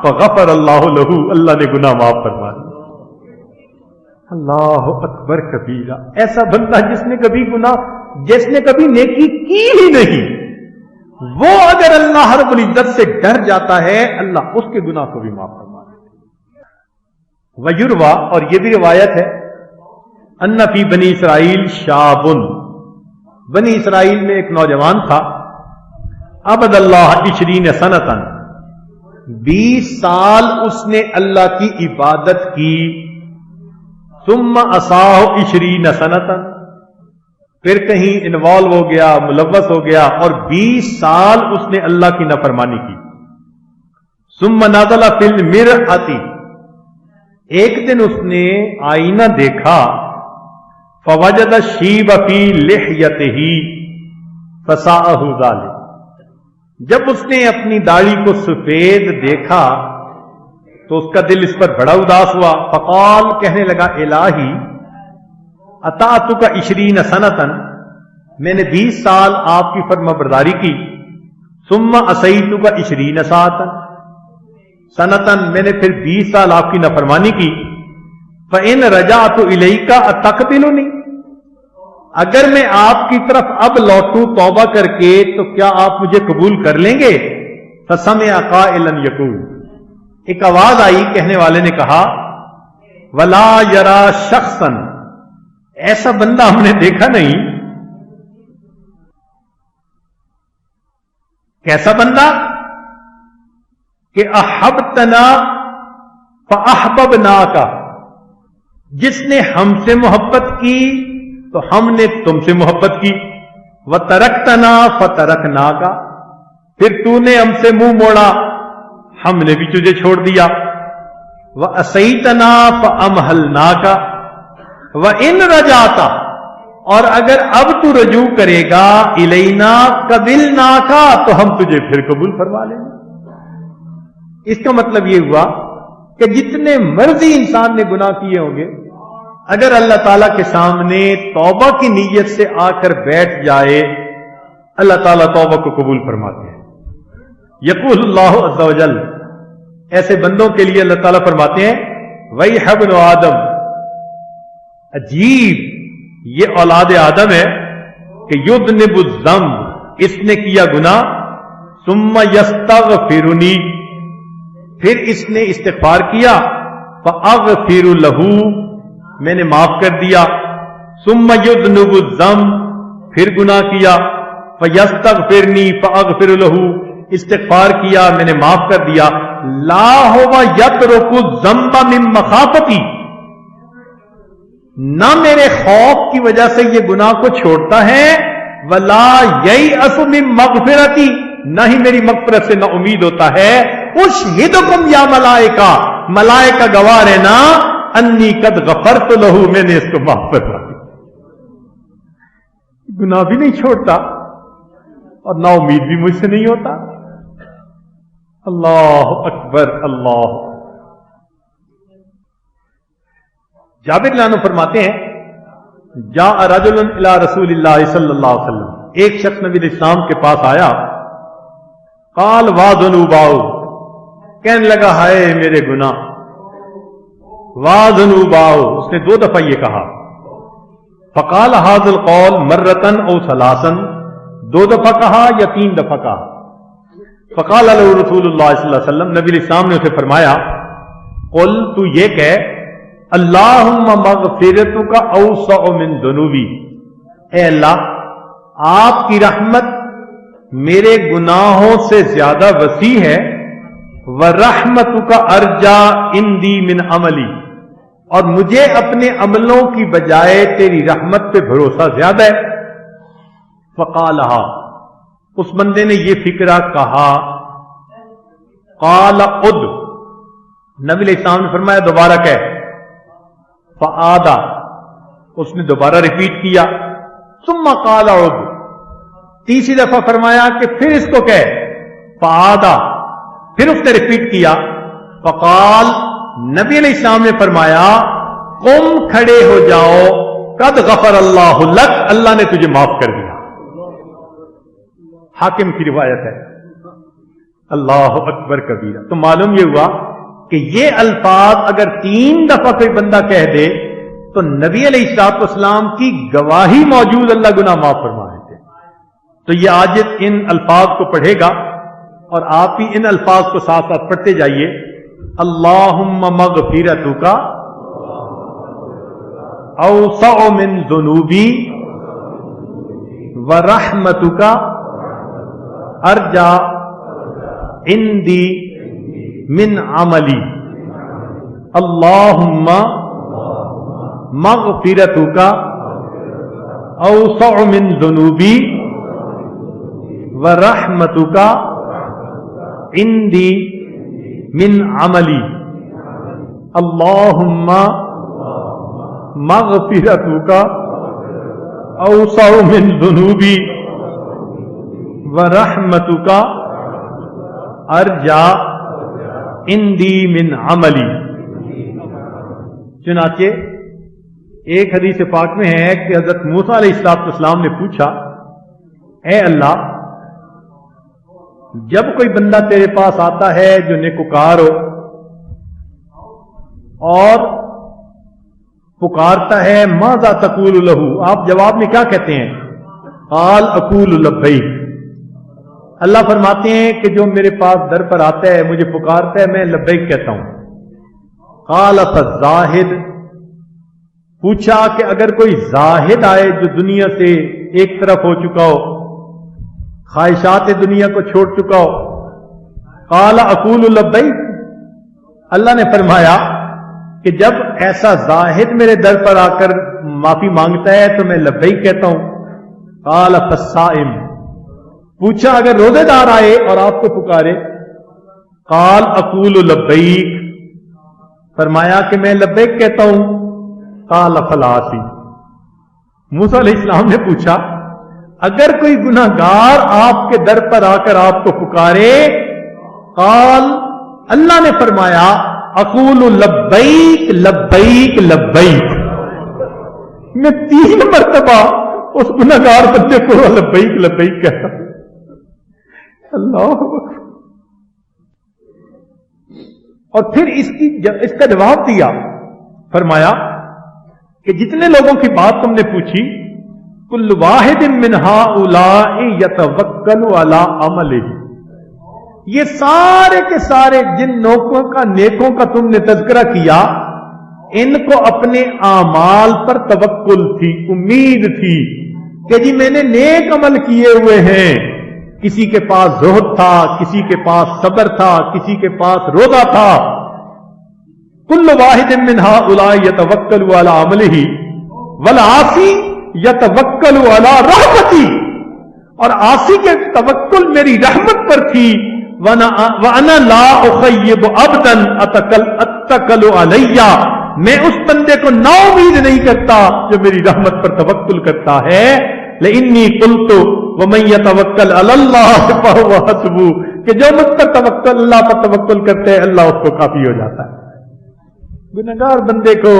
فغفر اللہ لہ، اللہ نے گناہ معاف فرما دیا. اللہ اکبر کبیرہ. ایسا بندہ جس نے کبھی نیکی کی ہی نہیں، وہ اگر اللہ رب العزت سے ڈر جاتا ہے اللہ اس کے گناہ کو بھی معاف فرما دیتا ہے. ویروہ، اور یہ بھی روایت ہے، ان فی بنی اسرائیل شاب، بنی اسرائیل میں ایک نوجوان تھا، عبد اللہ 20 سنۃ، 20 سال اس نے اللہ کی عبادت کی. ثم عصاہ 20 سنۃ، پھر کہیں انوالو ہو گیا، ملوث ہو گیا اور 20 سال اس نے اللہ کی نافرمانی کی. ثم نزل فی المرأۃ، ایک دن اس نے آئینہ دیکھا، فوجد الشیب فی لحیتہ فساءہ ذلک، جب اس نے اپنی داڑھی کو سفید دیکھا تو اس کا دل اس پر بڑا اداس ہوا. فقال، کہنے لگا الہی اطاعتک 20 سنۃ، میں نے 20 سال آپ کی فرما برداری کی. ثم عصیتک 20 سنۃ، میں نے پھر 20 سال آپ کی نافرمانی کی. فإن رجعت الیک اتقبلنی، اگر میں آپ کی طرف اب لوٹوں توبہ کر کے تو کیا آپ مجھے قبول کر لیں گے؟ فسمع قائلا یقول، ایک آواز آئی، کہنے والے نے کہا ولا یرا شخصا، ایسا بندہ ہم نے دیکھا نہیں. کیسا بندہ؟ کہ احبتنا فاحببناک، جس نے ہم سے محبت کی تو ہم نے تم سے محبت کی. وترکتنا فترکناک، پھر تو نے ہم سے منہ موڑا، ہم نے بھی تجھے چھوڑ دیا. وَأَسَيْتَنَا فَأَمْهَلْنَاكَ وَإِنْ رَجَعْتَ، اور اگر اب تو رجوع کرے گا الینا قبلناک، تو ہم تجھے پھر قبول فرما لیں گے. اس کا مطلب یہ ہوا کہ جتنے مرضی انسان نے گناہ کیے ہوں گے، اگر اللہ تعالیٰ کے سامنے توبہ کی نیت سے آ کر بیٹھ جائے، اللہ تعالیٰ توبہ کو قبول فرماتے ہیں. یقول اللہ عز و جل، ایسے بندوں کے لیے اللہ تعالیٰ فرماتے ہیں وَيْحَ ابْنُ آدم، عجیب یہ اولاد آدم ہے کہ یذنب الذنب، اس نے کیا گناہ، ثم یستغفرنی، پھر اس نے استغفار کیا، فاغفر لہ، میں نے معاف کر دیا. ثم یذنب الذنب، پھر گناہ کیا، فیستغفرنی فاغفر لہ، استغفار کیا، میں نے معاف کر دیا. لا ہوا یترک الذنب من مخافتی، نہ میرے خوف کی وجہ سے یہ گناہ کو چھوڑتا ہے، ولا ییأس من مغفرتی، نہ ہی میری مغفرت سے نہ امید ہوتا ہے. اشہدکم یا ملائکہ، ملائکہ گواہ رہنا، انی قد غفرت لہ، میں نے اس کو معاف فرما دیا. گناہ بھی نہیں چھوڑتا اور نا امید بھی مجھ سے نہیں ہوتا. اللہ اکبر اللہ. جابر رضی اللہ عنہ فرماتے ہیں جاء رجل الی رسول اللہ صلی اللہ علیہ وسلم، ایک شخص نبی علیہ السلام کے پاس آیا، قال وا ذنوباؤ، کہنے لگا ہائے میرے گناہ. وا ذنوباؤ، اس نے 2 دفعہ یہ کہا. فقال هذا القول مرتن او ثلاثا، 2 دفعہ کہا یا 3 دفعہ کہا. فقال له رسول اللہ صلی اللہ علیہ وسلم، نبی علیہ السلام نے اسے فرمایا قل، تو یہ کہہ اللہم مغفرتک اوسع من ذنوبی، اے اللہ آپ کی رحمت میرے گناہوں سے زیادہ وسیع ہے، ورحمتک ارجا عندی من عملی، اور مجھے اپنے عملوں کی بجائے تیری رحمت پہ بھروسہ زیادہ ہے. فقالہا، اس بندے نے یہ فکرہ کہا. قال عد، نبی علیہ السلام نے فرمایا دوبارہ کہہ. فعادا، اس نے دوبارہ ریپیٹ کیا. ثم قال عد، تیسری دفعہ فرمایا کہ پھر اس کو کہہ. فعادا، پھر اس نے ریپیٹ کیا. فقال، نبی علیہ السلام نے فرمایا قم، کھڑے ہو جاؤ، قد غفر اللہ لک، اللہ نے تجھے معاف کر دیا. حاکم کی روایت ہے. اللہ اکبر کبیرہ. تو معلوم یہ ہوا کہ یہ الفاظ اگر 3 دفعہ کوئی بندہ کہہ دے تو نبی علیہ الصلوۃ والسلام کی گواہی موجود اللہ گناہ معاف فرما دیتے. تو یہ آج ان الفاظ کو پڑھے گا اور آپ بھی ان الفاظ کو ساتھ ساتھ پڑھتے جائیے. اللہم مغفرتک اوسع من ذنوبی ورحمتک ارجا عندی من عملی. اللہم مغفرتک اوسع من ذنوبی ورحمتک عندی من عملی. اللہم مغفرتک اوسع من ذنوبی ورحمتک ارجا عندی من عملی. چنانچہ ایک حدیث پاک میں ہے کہ حضرت موسیٰ علیہ السلام نے پوچھا، اے اللہ، جب کوئی بندہ تیرے پاس آتا ہے جو نیکوکار ہو اور پکارتا ہے ماذا تقول لہ، آپ جواب میں کیا کہتے ہیں؟ قال اقول لبیک، اللہ فرماتے ہیں کہ جو میرے پاس در پر آتا ہے، مجھے پکارتا ہے، میں لبیک کہتا ہوں۔ قال فالزاہد، پوچھا کہ اگر کوئی زاہد آئے جو دنیا سے ایک طرف ہو چکا ہو، خواہشات دنیا کو چھوڑ چکا ہو، قال اقول لبیک، اللہ نے فرمایا کہ جب ایسا زاہد میرے در پر آ کر معافی مانگتا ہے تو میں لبیک کہتا ہوں۔ قال فالصائم، پوچھا اگر روزے دار آئے اور آپ کو پکارے، قال اقول لبیک، فرمایا کہ میں لبیک کہتا ہوں۔ قال فالعاصی، موسیٰ علیہ السلام نے پوچھا اگر کوئی گناہگار آپ کے در پر آ کر آپ کو پکارے، قال، اللہ نے فرمایا اقول لبیک لبیک لبیک، میں 3 مرتبہ اس گناہگار بندے کو لبیک لبیک کہتا ہوں۔ اللہ اکبر۔ اور پھر اس کا جواب دیا، فرمایا کہ جتنے لوگوں کی بات تم نے پوچھی، کل واحد من ہؤلاء یتوکل علی عملہ، یہ سارے کے سارے جن نیکوں کا تم نے تذکرہ کیا، ان کو اپنے اعمال پر توکل تھی، امید تھی کہ جی میں نے نیک عمل کیے ہوئے ہیں۔ کسی کے پاس زہد تھا، کسی کے پاس صبر تھا، کسی کے پاس روزہ تھا۔ کل واحد من ہؤلاء یتوکل علی عملہ والعاصی یتوکل علی رحمتی، اور عاصی کے توکل میری رحمت پر تھی۔ وَأَنَا لَا أُخَيِّبُ عَبْدًا أَتَّكَلُ عَلَيَّ، میں اس بندے کو نا امید نہیں کرتا جو میری رحمت پر توکل کرتا ہے۔ لَإِنِّي قُلْتُ وَمَن يَتَوَكَّلْ عَلَى اللَّهِ فَهُوَ حَسْبُهُ، کہ جو مجھ پر توکل، اللہ پر توکل کرتے ہیں، اللہ اس کو کافی ہو جاتا ہے۔ گنہگار بندے کو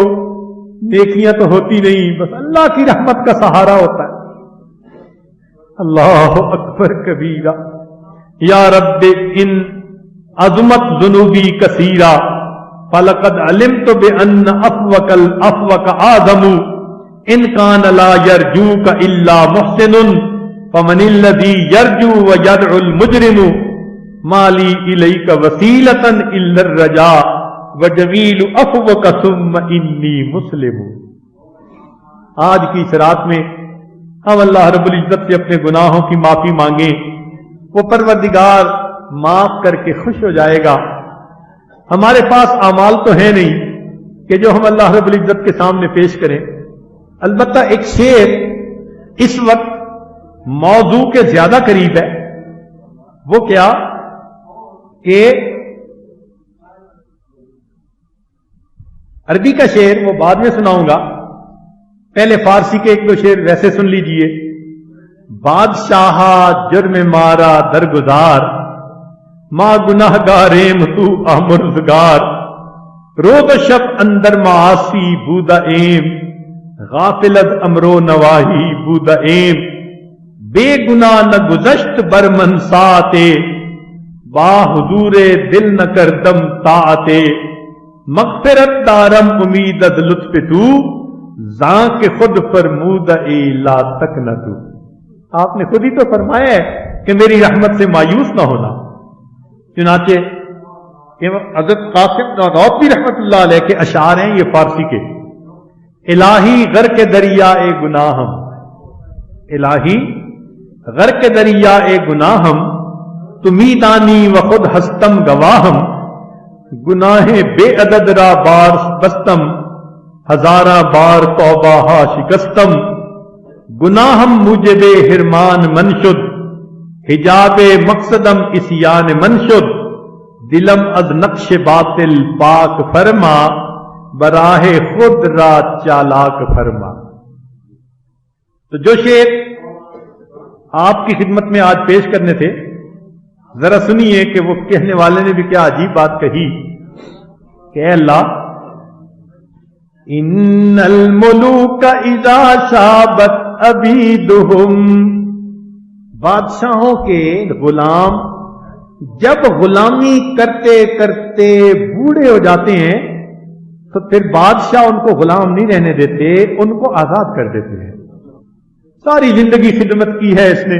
نیکیاں تو ہوتی نہیں، بس اللہ کی رحمت کا سہارا ہوتا ہے۔ اللہ اکبر کبیرہ۔ یا رب ان عظمت ذنوبی کثیرہ فلقد علمت بان افوک الافوک آدم ان کان لا یرجوک الا محسن فمن الذی یرجو ویدعو المجرم ما لی الیک وسیلۃ الا الرجاء وجمیل افوک ثم انی مسلم۔ آج کی اس رات میں ہم اللہ رب العزت سے اپنے گناہوں کی معافی مانگیں، وہ پروردگار معاف کر کے خوش ہو جائے گا۔ ہمارے پاس اعمال تو ہے نہیں کہ جو ہم اللہ رب العزت کے سامنے پیش کریں، البتہ ایک شعر اس وقت موضوع کے زیادہ قریب ہے۔ وہ کیا کہ عربی کا شعر وہ بعد میں سناؤں گا، پہلے فارسی کے 1-2 شعر ویسے سن لیجئے۔ بادشاہ جرم مارا درگزار، ماں گناہ گاریم تو آمرزگار، روز شب اندر معاصی بودا ایم، غافلت امرو نواہی بودا ایم، بے گناہ نہ گزشت بر منساتے، با حضور دل نہ کردم طاعتے، مغفرت دارم امیدت لطف تو، زاں کے خود فرمود اے لا تک نہ تو۔ آپ نے خود ہی تو فرمایا ہے کہ میری رحمت سے مایوس نہ ہونا۔ چنانچہ حضرت قاسم نانوتوی رحمت اللہ علیہ کے اشعار ہیں یہ فارسی کے، الہی غرق دریا اے گناہم، الہی غرق دریا اے گناہم، تمہیں دانی و خود ہستم گواہم، گناہ بے عدد را بار بستم، ہزارہ بار توبہ ہا شکستم، گناہم موجب حرمان منشد، حجاب مقصدم اسیان منشد، دلم از نقش باطل پاک فرما، براہ خود را چالاک فرما۔ تو جو شعر آپ کی خدمت میں آج پیش کرنے تھے، ذرا سنیے کہ وہ کہنے والے نے بھی کیا عجیب بات کہی کہ اے اللہ، ان الملوک اذا شابت عبیدہم، بادشاہوں کے غلام جب غلامی کرتے کرتے بوڑھے ہو جاتے ہیں تو پھر بادشاہ ان کو غلام نہیں رہنے دیتے، ان کو آزاد کر دیتے ہیں۔ ساری زندگی خدمت کی ہے اس نے،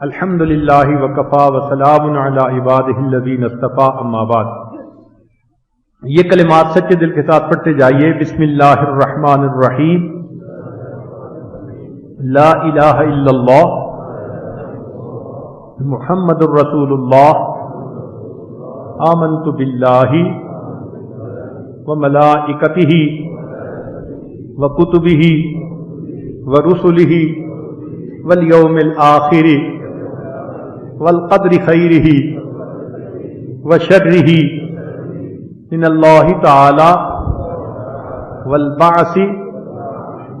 الحمد للہ وکفا وسلام علی عبادہ الذین اصطفیٰ، اما بعد۔ یہ کلمات سچے دل کے ساتھ پڑھتے جائیے۔ بسم اللہ الرحمن الرحیم، لا الہ الا اللہ محمد الرسول اللہ، آمنت باللہ وملائکتہ وکتبہ ورسلہ والیوم الآخر والقدر خیرہ وشرہ من اللہ تعالی والبعث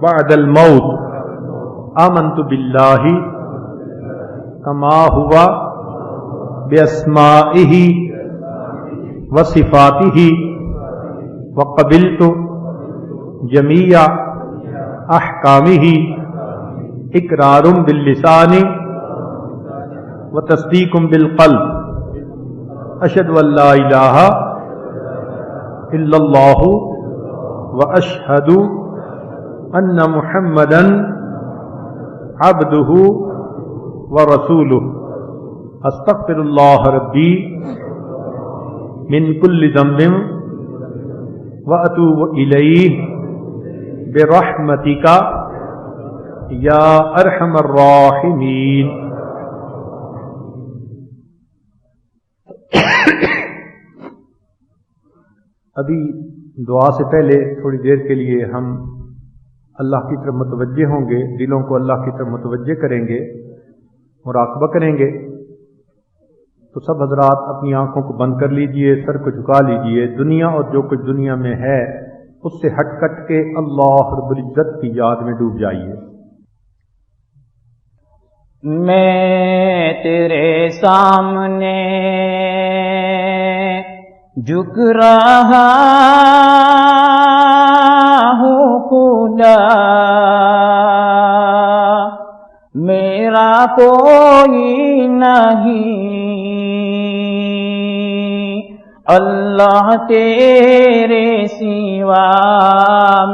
بعد الموت، آمنت باللہ کما ہوا باسمائہ وصفاتہ وقبلت جمیع احکامہ اقرار باللسان وتصدیق بالقلب، اشہد ان لا الہ الا اللہ واشہد ان محمدا عبدہ ورسولہ، استغفر اللہ ربی من کل ذنب واتوب الیہ برحمتک یا ارحم الراحمین۔ ابھی دعا سے پہلے تھوڑی دیر کے لیے ہم اللہ کی طرف متوجہ ہوں گے، دلوں کو اللہ کی طرف متوجہ کریں گے، مراقبہ کریں گے۔ تو سب حضرات اپنی آنکھوں کو بند کر لیجئے، سر کو جھکا لیجئے، دنیا اور جو کچھ دنیا میں ہے اس سے ہٹ کٹ کے اللہ رب العزت کی یاد میں ڈوب جائیے۔ میں تیرے سامنے جھک رہا ہوں خدا، میرا کوئی نہیں، اللہ تیرے سوا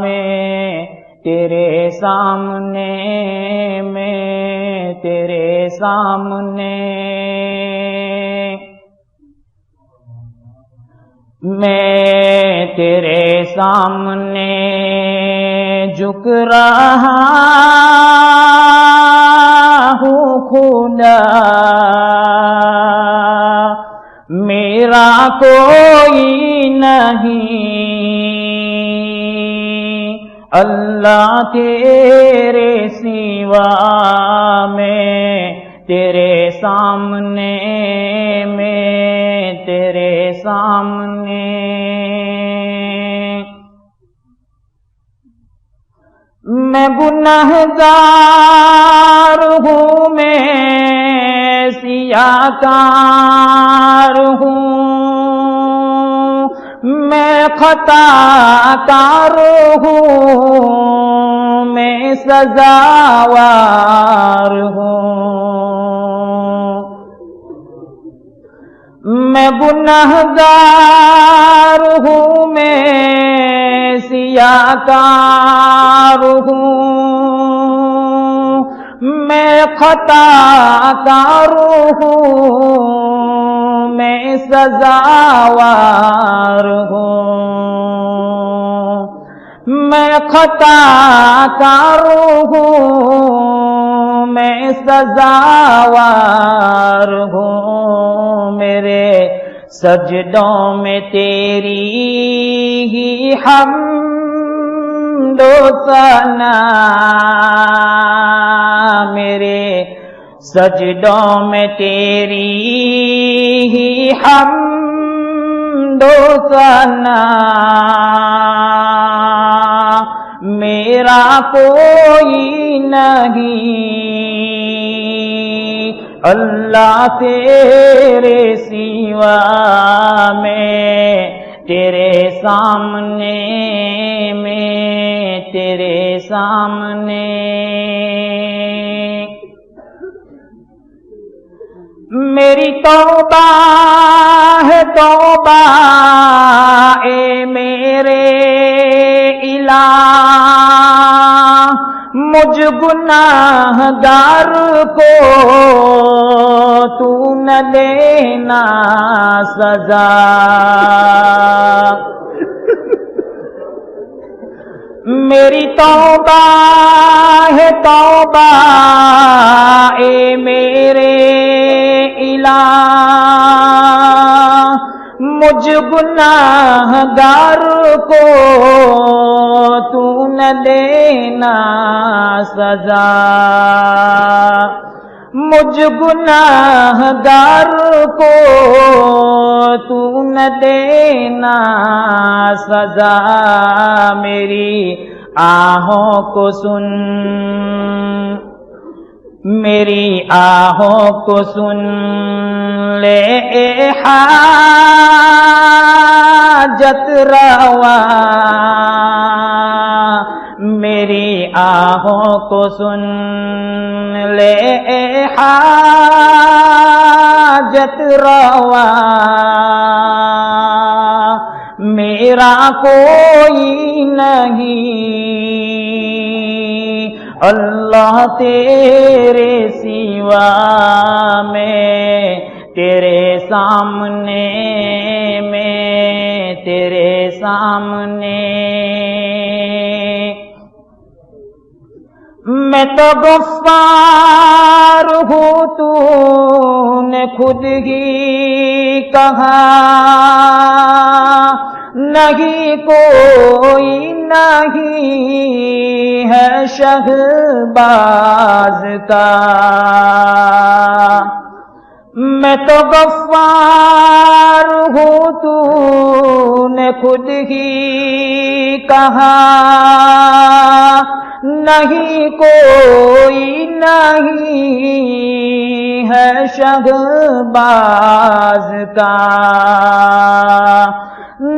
میں تیرے سامنے، میں تیرے سامنے، میں تیرے سامنے جھک رہا ہوں خدا، میرا کوئی نہیں، اللہ تیرے سوا میں تیرے سامنے، میں تیرے سامنے، میں گنہگار ہوں، میں سیاہ کار ہوں، میں خطا کار ہوں، میں سزاوار ہوں، میں گنہگار ہوں، میں سیاہ کار ہوں، میں خطا کار ہوں، میں سزاوار ہوں، میں خطا کار ہوں، میں سزاوار ہوں، میرے سجدوں میں تیری ہی حمد و ثنا، میرے سجدوں میں تیری ہی حمد و ثنا، میرا کوئی نہیں، اللہ تیرے سوا میں تیرے سامنے، میں تیرے سامنے، میری توبہ ہے توبہ اے میرے الہ، مجھ گناہگار کو تو نہ دینا سزا، میری توبہ ہے توبہ اے میرے الہ، مجھ گناہگار کو تو نہ دینا سزا، مجھ گناہگار کو تو نہ دینا سزا، میری آہوں کو سن، میری آہوں کو سن لے اے حاجت روا، میری آہوں کو سن لے اے حاجت روا، میرا کوئی نہیں اللہ تیرے سوا، میں تیرے سامنے، میں تیرے سامنے، میں تو غفار ہوں تو نے خود ہی کہا، نہیں کوئی نہیں ہے شہباز کا، میں تو غفار ہوں تو نے خود ہی کہا، نہیں کوئی نہیں ہے شہباز کا،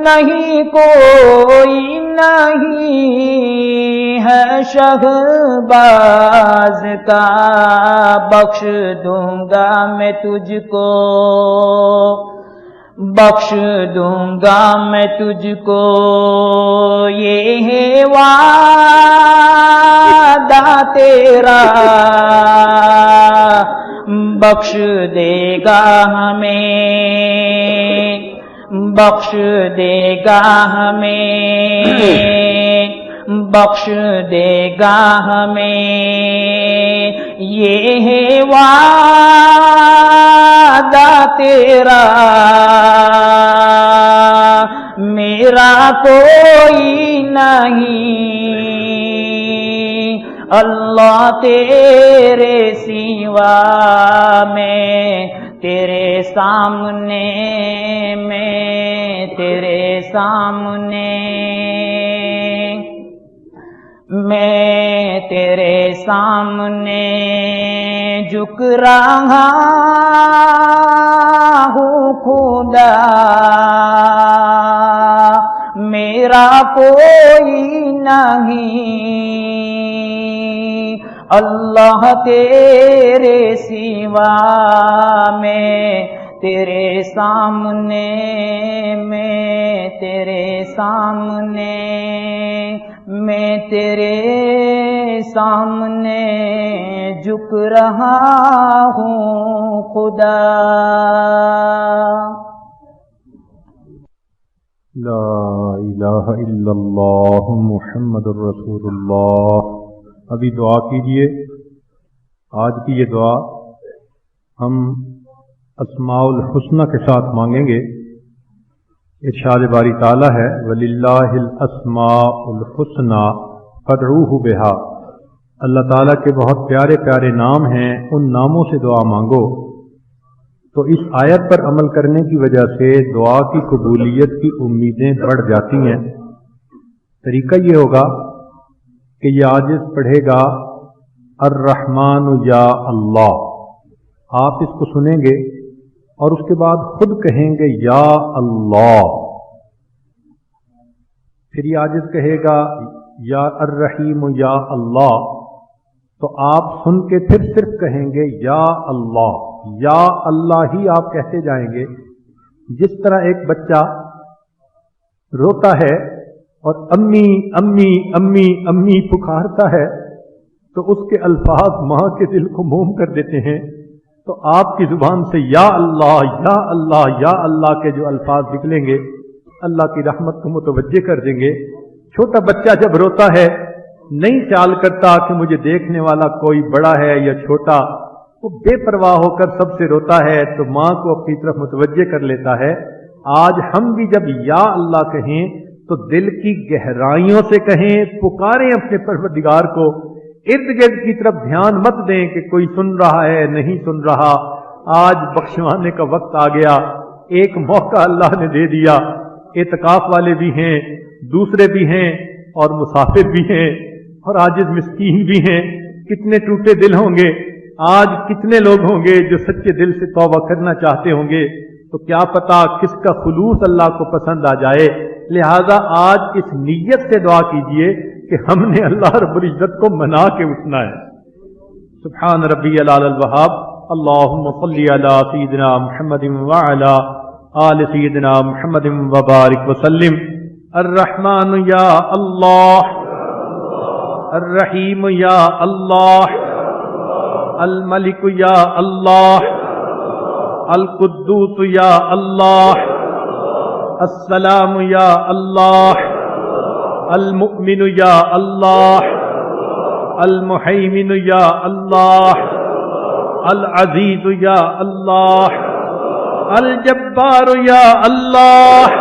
نہیں کوئی نہیں ہے شہباز کا، بخش دوں گا میں تجھ کو، بخش دوں گا میں تجھ کو، یہ ہے وعدہ تیرا، بخش دے گا ہمیں، بخش دے گا ہمیں، بخش دے گا ہمیں، یہ ہے وعدہ تیرا، میرا کوئی نہیں اللہ تیرے سوا، میں تیرے سامنے، میں تیرے سامنے، میں تیرے سامنے جھک رہا ہوں خدا، میرا کوئی نہیں اللہ تیرے سوا، میں تیرے سامنے، میں تیرے سامنے، میں تیرے سامنے جھک رہا ہوں خدا۔ لا الہ الا اللہ محمد الرسول اللہ۔ ابھی دعا کیجئے۔ آج کی یہ دعا ہم اسماء الحسنہ کے ساتھ مانگیں گے۔ ارشاد باری تعالیٰ ہے وَلِلَّهِ الْأَسْمَاءُ الْحُسْنَى فَادْعُوهُ بِهَا۔ اللہ تعالیٰ کے بہت پیارے پیارے نام ہیں، ان ناموں سے دعا مانگو۔ تو اس آیت پر عمل کرنے کی وجہ سے دعا کی قبولیت کی امیدیں بڑھ جاتی ہیں۔ طریقہ یہ ہوگا کہ یہ عاجز پڑھے گا الرحمن یا اللہ، آپ اس کو سنیں گے اور اس کے بعد خود کہیں گے یا اللہ، پھر یہ عاجز کہے گا یا الرحیم یا اللہ، تو آپ سن کے پھر صرف کہیں گے یا اللہ، یا اللہ ہی آپ کہتے جائیں گے۔ جس طرح ایک بچہ روتا ہے اور امی امی امی امی پکارتا ہے، تو اس کے الفاظ ماں کے دل کو موم کر دیتے ہیں. تو آپ کی زبان سے یا اللہ یا اللہ یا اللہ کے جو الفاظ نکلیں گے اللہ کی رحمت کو متوجہ کر دیں گے. چھوٹا بچہ جب روتا ہے نہیں خیال کرتا کہ مجھے دیکھنے والا کوئی بڑا ہے یا چھوٹا، وہ بے پرواہ ہو کر سب سے روتا ہے تو ماں کو اپنی طرف متوجہ کر لیتا ہے. آج ہم بھی جب یا اللہ کہیں تو دل کی گہرائیوں سے کہیں، پکاریں اپنے پروردگار کو. ارد گرد کی طرف دھیان مت دیں کہ کوئی سن رہا ہے نہیں سن رہا. آج بخشوانے کا وقت آ گیا، ایک موقع اللہ نے دے دیا. اعتکاف والے بھی ہیں، دوسرے بھی ہیں، اور مسافر بھی ہیں، اور عاجز مسکین بھی ہیں. کتنے ٹوٹے دل ہوں گے آج، کتنے لوگ ہوں گے جو سچے دل سے توبہ کرنا چاہتے ہوں گے. تو کیا پتا کس کا خلوص اللہ کو پسند آ جائے. لہذا آج اس نیت سے دعا کیجئے کہ ہم نے اللہ رب العزت کو منا کے اٹھنا ہے. سبحان ربی العلی الوہاب. اللہم صلی علی سیدنا محمد وعلی آل سیدنا محمد وبارک وسلم. الرحمن یا اللہ، الرحیم یا اللہ، الملک یا اللہ، القدوس یا اللہ، السلام یا اللہ، المؤمن یا اللہ، المحیمن یا اللہ، العزیز یا اللہ، الجبار یا اللہ،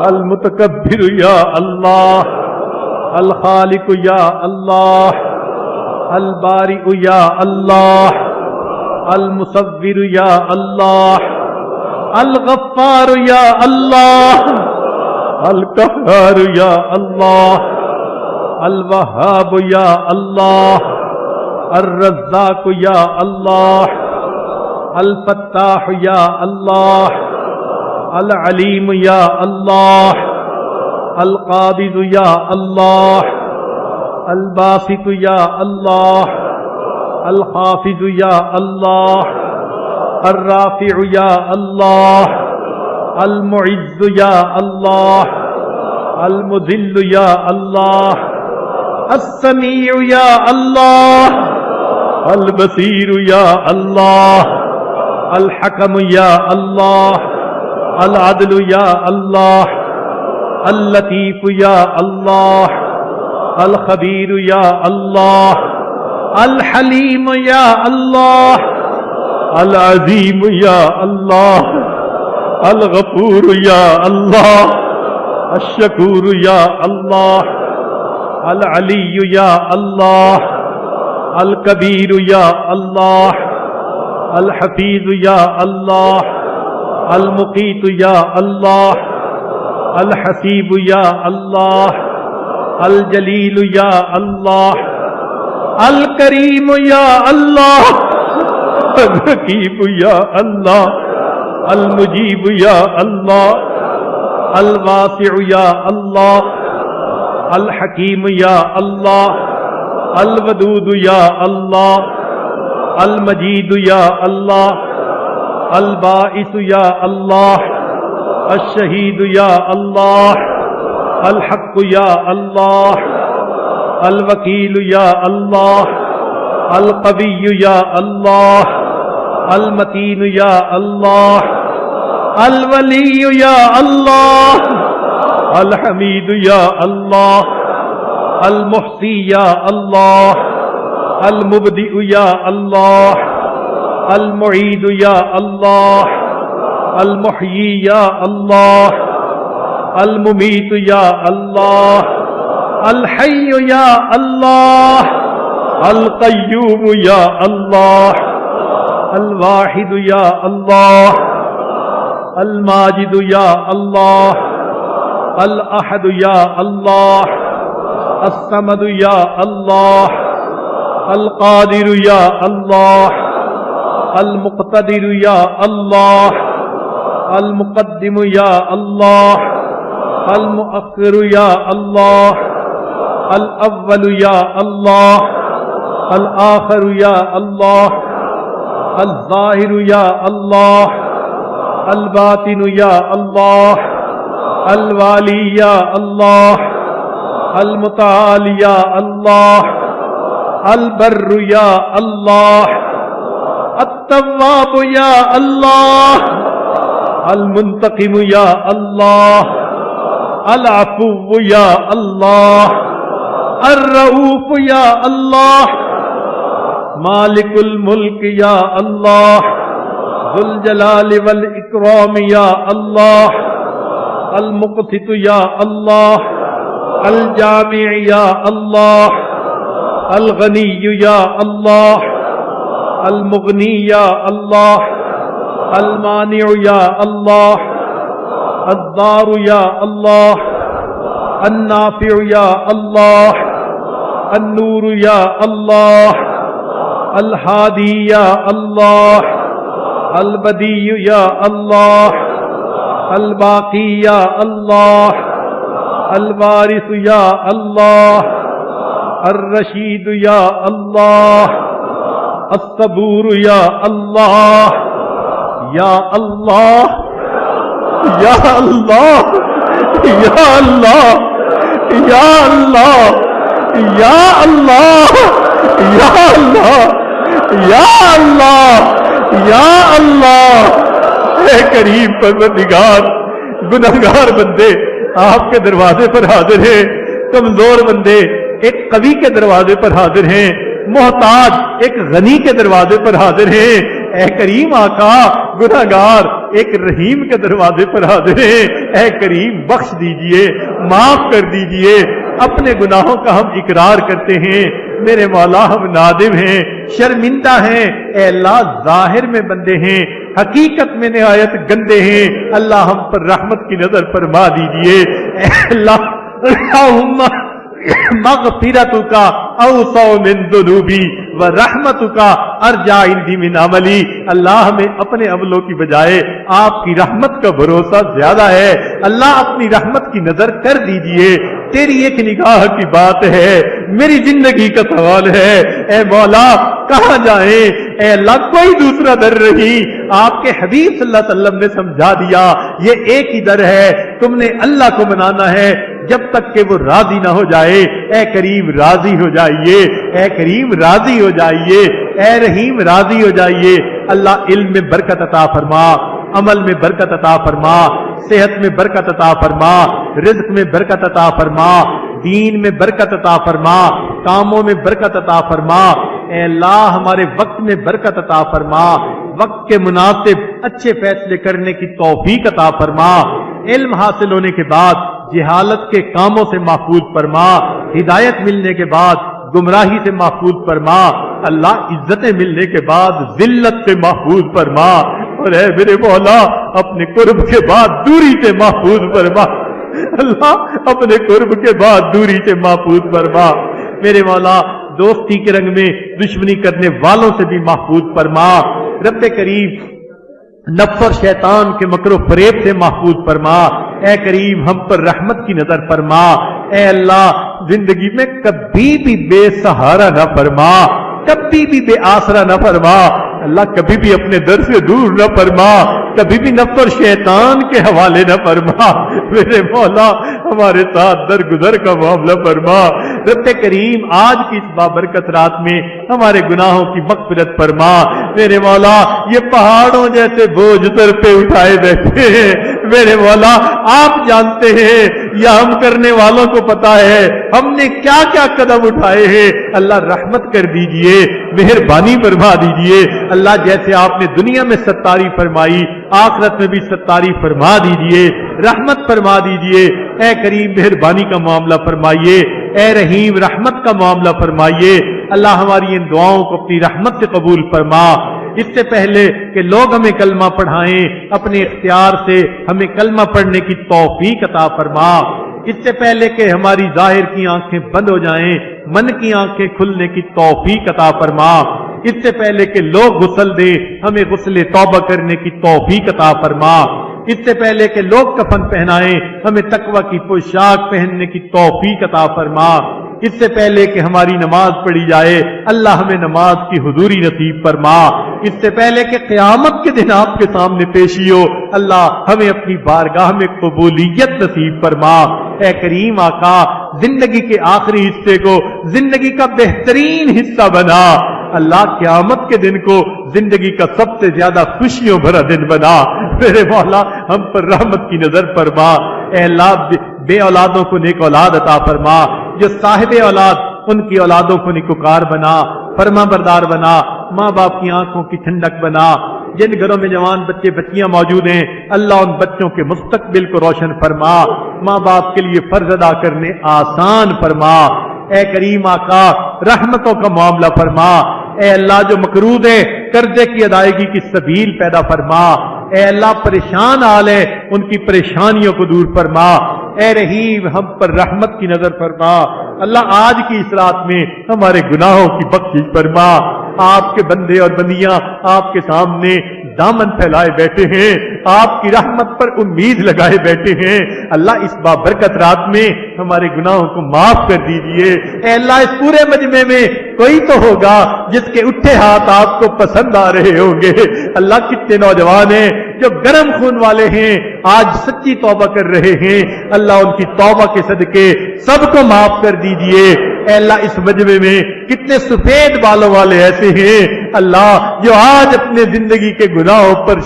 المتکبر یا اللہ، الخالق یا اللہ، البارئ یا اللہ، المصور یا اللہ، الغفار یا اللہ، القہار یا اللہ، الوہاب یا اللہ، الرزاق یا اللہ، الفتاح یا اللہ، العلیم یا اللہ، القابض یا اللہ، الباسط یا اللہ، الخافض یا اللہ، الرافع یا اللہ، المعز یا اللہ، المذل یا اللہ، السمیع یا اللہ، البصیر یا اللہ، الحکم یا اللہ، العدل یا اللہ، اللطیف یا اللہ، الخبیر یا اللہ، الحلیم یا اللہ، العظیم یا اللہ، الغفور یا اللہ، الشکور یا اللہ، العلی یا اللہ، الکبیر یا اللہ، الحفیظ یا اللہ، المقیت یا اللہ، الحسیب یا اللہ، الجلیل یا اللہ، الکریم یا اللہ، الرقیب یا اللہ، المجیب یا اللہ، الواسع یا اللہ، الحکیم یا اللہ، الودود یا اللہ، المجید یا اللہ، الباعث یا اللہ، الشہید یا اللہ، الحق یا اللہ، الوکیل یا اللہ، القوی یا اللہ، المتین یا اللہ، الولی یا اللہ، الحمید یا اللہ، المحصی یا اللہ، المبدئ یا اللہ، المعید یا اللہ، المحیی یا اللہ، الممیت یا اللہ، الحی یا اللہ، القیوم یا اللہ، الواحد یا اللہ، الماجد یا اللہ، الاحد یا اللہ، الصمد یا اللہ، القادر یا اللہ، المقتدر یا اللہ، المقدم یا اللہ، المؤخر یا اللہ، الاول یا اللہ، الآخر یا اللہ، الظاہر یا اللہ، الباطن یا اللہ، الوالی یا اللہ، المتعال یا اللہ، البر یا اللہ، التواب یا اللہ، المنتقم یا اللہ، العفو یا اللہ، الرؤوف یا اللہ، مالک الملک یا اللہ، ذو الجلال والاکرام یا اللہ، المقسط یا اللہ، الجامع یا اللہ، الغنی یا اللہ، المغنی یا اللہ، المانع یا اللہ، الضار یا اللہ، النافع یا اللہ، النور یا اللہ، الہادی یا اللہ، البدیع یا اللہ، الباقی یا اللہ، الوارث یا اللہ، الرشید یا اللہ، الصبور یا اللہ، یا اللہ، یا اللہ، یا اللہ، یا اللہ، یا اللہ، یا اللہ، یا اللہ، یا اللہ۔ اے کریم پروردگار، گنہگار بندے آپ کے دروازے پر حاضر ہیں، کمزور بندے ایک قوی کے دروازے پر حاضر ہیں، محتاج ایک غنی کے دروازے پر حاضر ہیں۔ اے کریم آقا، گنہگار ایک رحیم کے دروازے پر حاضر ہیں۔ اے کریم بخش دیجئے، معاف کر دیجئے، اپنے گناہوں کا ہم اقرار کرتے ہیں۔ میرے مولا ہم نادم ہیں، شرمندہ ہیں۔ اے اللہ ظاہر میں بندے ہیں، حقیقت میں نہایت گندے ہیں۔ اللہ ہم پر رحمت کی نظر فرما دیجئے۔ اے اللہ اللہم مغفرتک اوسع من ذنوبی ورحمتک ارجع عندی من عملی۔ اللہ ہمیں اپنے عملوں کی بجائے آپ کی رحمت کا بھروسہ زیادہ ہے۔ اللہ اپنی رحمت کی نظر کر دیجئے، تیری ایک نگاہ کی بات ہے، میری زندگی کا سوال ہے۔ اے مولا کہاں جائیں؟ اے اللہ کوئی دوسرا در نہیں، آپ کے حبیب صلی اللہ علیہ وسلم نے سمجھا دیا یہ ایک ہی در ہے، تم نے اللہ کو منانا ہے جب تک کہ وہ راضی نہ ہو جائے۔ اے کریم راضی ہو جائیے، اے کریم راضی ہو جائیے، اے رحیم راضی ہو جائیے۔ اللہ علم میں برکت عطا فرما، عمل میں برکت عطا فرما، صحت میں برکت عطا فرما، رزق میں برکت عطا فرما، دین میں برکت عطا فرما، کاموں میں برکت عطا فرما۔ اے اللہ ہمارے وقت میں برکت عطا فرما، وقت کے مناسب اچھے فیصلے کرنے کی توفیق عطا فرما۔ علم حاصل ہونے کے بعد جہالت کے کاموں سے محفوظ فرما، ہدایت ملنے کے بعد گمراہی سے محفوظ فرما۔ اللہ عزتیں ملنے کے بعد ذلت سے محفوظ فرما، اور اے میرے مولا اپنے قرب کے بعد دوری سے محفوظ فرما۔ اللہ اپنے قرب کے بعد دوری سے محفوظ فرما۔ میرے مولا دوستی کے رنگ میں دشمنی کرنے والوں سے بھی محفوظ فرما۔ رب کریم نفس اور شیطان کے مکر و فریب سے محفوظ فرما۔ اے کریم ہم پر رحمت کی نظر فرما۔ اے اللہ زندگی میں کبھی بھی بے سہارا نہ فرما، کبھی بھی بے آسرا نہ فرما۔ اللہ کبھی بھی اپنے در سے دور نہ فرما، کبھی بھی نفس اور شیطان کے حوالے نہ فرما۔ میرے مولا ہمارے ساتھ درگزر کا معاملہ فرما۔ رب کریم آج کی اس بابرکت رات میں ہمارے گناہوں کی مغفرت فرما۔ میرے مولا یہ پہاڑوں جیسے بوجھ سر پہ اٹھائے بیٹھے ہیں، میرے مولا آپ جانتے ہیں یا ہم کرنے والوں کو پتا ہے ہم نے کیا کیا قدم اٹھائے ہیں۔ اللہ رحمت کر دیجئے، مہربانی فرما دیجئے۔ اللہ جیسے آپ نے دنیا میں ستاری فرمائی آخرت میں بھی ستاری فرما دیجئے، رحمت فرما دیجئے۔ اے کریم مہربانی کا معاملہ فرمائیے، اے رحیم رحمت کا معاملہ فرمائیے۔ اللہ ہماری ان دعاؤں کو اپنی رحمت سے قبول فرما۔ اس سے پہلے کہ لوگ ہمیں کلمہ پڑھائیں، اپنے اختیار سے ہمیں کلمہ پڑھنے کی توفیق عطا فرما۔ اس سے پہلے کہ ہماری ظاہر کی آنکھیں بند ہو جائیں، من کی آنکھیں کھلنے کی توفیق عطا فرما۔ اس سے پہلے کہ لوگ غسل دیں، ہمیں غسل توبہ کرنے کی توفیق عطا فرما۔ اس سے پہلے کہ لوگ کفن پہنائیں، ہمیں تقوی کی پوشاک پہننے کی توفیق عطا فرما۔ اس سے پہلے کہ ہماری نماز پڑھی جائے، اللہ ہمیں نماز کی حضوری نصیب فرما۔ اس سے پہلے کہ قیامت کے دن آپ کے سامنے پیشی ہو، اللہ ہمیں اپنی بارگاہ میں قبولیت نصیب فرما۔ اے کریم آقا، زندگی کے آخری حصے کو زندگی کا بہترین حصہ بنا۔ اللہ قیامت کے دن کو زندگی کا سب سے زیادہ خوشیوں بھرا دن بنا۔ میرے مولا ہم پر رحمت کی نظر فرما۔ اے اللہ بے اولادوں کو نیک اولاد عطا فرما، جو صاحب اولاد ان کی اولادوں کو نیکوکار بنا، فرما بردار بنا، ماں باپ کی آنکھوں کی ٹھنڈک بنا۔ جن گھروں میں جوان بچے بچیاں موجود ہیں اللہ ان بچوں کے مستقبل کو روشن فرما، ماں باپ کے لیے فرض ادا کرنے آسان فرما۔ اے کریم آقا رحمتوں کا معاملہ فرما۔ اے اللہ جو مقروض ہے قرضے کی ادائیگی کی سبیل پیدا فرما۔ اے اللہ پریشان حال ہے ان کی پریشانیوں کو دور فرما۔ اے رحیم ہم پر رحمت کی نظر فرما۔ اللہ آج کی اس رات میں ہمارے گناہوں کی بخشش فرما۔ آپ کے بندے اور بندیاں آپ کے سامنے دامن پھیلائے بیٹھے ہیں، آپ کی رحمت پر امید لگائے بیٹھے ہیں۔ اللہ اس بابرکت رات میں ہمارے گناہوں کو معاف کر دیجئے۔ اے اللہ اس پورے مجمع میں کوئی تو ہوگا جس کے اٹھے ہاتھ آپ کو پسند آ رہے ہوں گے۔ اللہ کتنے نوجوان ہیں جو گرم خون والے ہیں، آج سچی توبہ کر رہے ہیں، اللہ ان کی توبہ کے صدقے سب کو معاف کر دیجئے۔ اے اللہ اس مجمع میں کتنے سفید بالوں والے ایسے ہیں اللہ جو آج اپنے زندگی کے گناہوں پر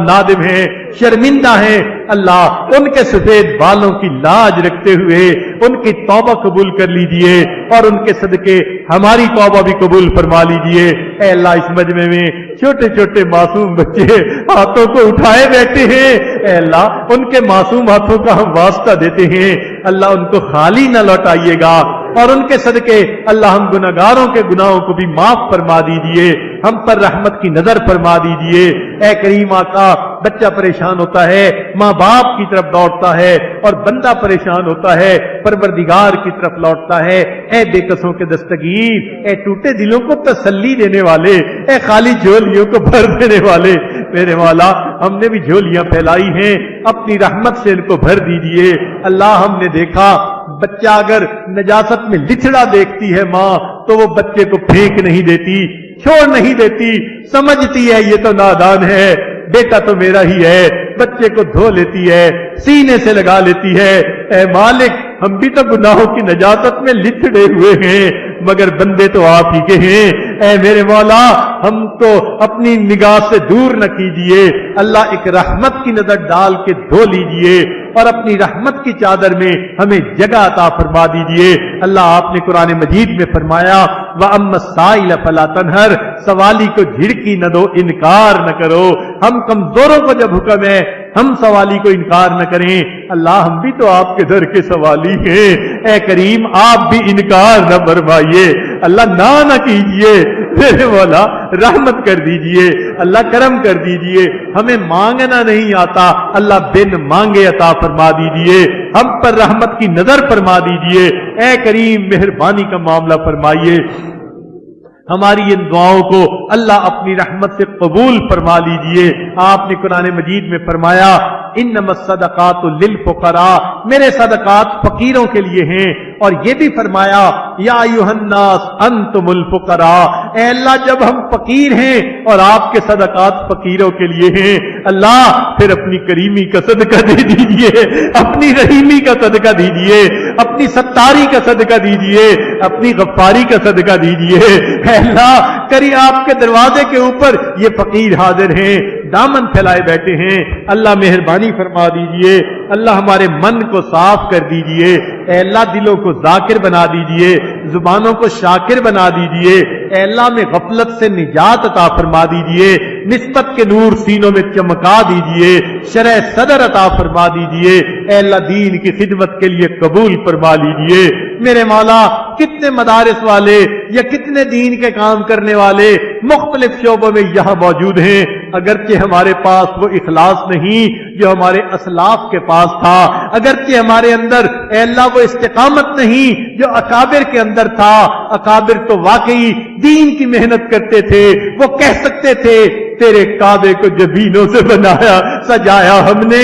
نادم ہیں، شرمندہ ہیں، اللہ ان کے سفید بالوں کی لاج رکھتے ہوئے ان کی توبہ قبول کر لیجئے اور ان کے صدقے ہماری توبہ بھی قبول فرما لیجئے۔ اے اللہ اس مجمع میں چھوٹے چھوٹے معصوم بچے ہاتھوں کو اٹھائے بیٹھے ہیں، اے اللہ ان کے معصوم ہاتھوں کا ہم واسطہ دیتے ہیں، اللہ ان کو خالی نہ لوٹائیے گا اور ان کے صدقے اللہ ہم گناہگاروں کے گناہوں کو بھی معاف فرما دیجئے، ہم پر رحمت کی نظر فرما دیجئے۔ اے کریم آقا بچہ پریشان ہوتا ہے ماں باپ کی طرف لوٹتا ہے اور بندہ پریشان ہوتا ہے پروردگار کی طرف لوٹتا ہے۔ اے بے کسوں کے دستگیر، اے ٹوٹے دلوں کو تسلی دینے والے، اے خالی جھولیوں کو بھر دینے والے، میرے مولا ہم نے بھی جھولیاں پھیلائی ہیں، اپنی رحمت سے ان کو بھر دیجئے۔ اللہ ہم نے دیکھا بچہ اگر نجاست میں لچڑا دیکھتی ہے ماں تو وہ بچے کو پھینک نہیں دیتی، چھوڑ نہیں دیتی، سمجھتی ہے یہ تو نادان ہے، بیٹا تو میرا ہی ہے، بچے کو دھو لیتی ہے، سینے سے لگا لیتی ہے۔ اے مالک ہم بھی تو گناہوں کی نجاست میں لچڑے ہوئے ہیں مگر بندے تو آپ ہی کے ہیں۔ اے میرے مولا ہم کو اپنی نگاہ سے دور نہ کیجئے، اللہ ایک رحمت کی نظر ڈال کے دھو لیجئے اور اپنی رحمت کی چادر میں ہمیں جگہ عطا فرما دیجئے۔ اللہ آپ نے قرآن مجید میں فرمایا وَأَمَّا السَّائِلَ فَلَا تَنْهَرْ، سوالی کو جھڑکی نہ دو، انکار نہ کرو۔ ہم کمزوروں کو جب حکم ہے ہم سوالی کو انکار نہ کریں، اللہ ہم بھی تو آپ کے در کے سوالی ہیں، اے کریم آپ بھی انکار نہ فرمائیے، اللہ نہ کیجئے، میرے مولا رحمت کر دیجئے، اللہ کرم کر دیجئے۔ ہمیں مانگنا نہیں آتا، اللہ بن مانگے عطا فرما دیجئے، ہم پر رحمت کی نظر فرما دیجئے۔ اے کریم مہربانی کا معاملہ فرمائیے، ہماری ان دعاؤں کو اللہ اپنی رحمت سے قبول فرما لیجئے۔ آپ نے قرآن مجید میں فرمایا انما الصدقات للفقراء، میرے صدقات فقیروں کے لیے ہیں، اور یہ بھی فرمایا یا ایھا الناس انتم الفقراء، اے اللہ جب ہم فقیر ہیں اور آپ کے صدقات فقیروں کے لیے ہیں، اللہ پھر اپنی کریمی کا صدقہ دے دیجئے، اپنی رحیمی کا صدقہ دیجئے، اپنی ستاری کا صدقہ دیجئے، اپنی غفاری کا صدقہ دیجئے۔ اے اللہ کری آپ کے دروازے کے اوپر یہ فقیر حاضر ہیں، دامن پھیلائے بیٹھے ہیں، اللہ مہربانی فرما دیجئے، اللہ ہمارے من کو صاف کر دیجئے، اے اللہ دلوں کو ذاکر بنا دیجئے، زبانوں کو شاکر بنا دیجئے، اے اللہ میں غفلت سے نجات عطا فرما دیجئے، نسبت کے نور سینوں میں چمکا دیجئے، شرح صدر عطا فرما دیجئے، اے اللہ دین کی خدمت کے لیے قبول فرما لیجئے۔ میرے مولا کتنے مدارس والے یا کتنے دین کے کام کرنے والے مختلف شعبوں میں یہاں موجود ہیں، اگرچہ ہمارے پاس وہ اخلاص نہیں جو ہمارے اسلاف کے پاس تھا، اگرچہ ہمارے اندر اے اللہ وہ استقامت نہیں جو اکابر کے اندر تھا۔ اکابر تو واقعی دین کی محنت کرتے تھے، وہ کہہ سکتے تھے تیرے کعبے کو جبینوں سے بنایا سجایا ہم نے،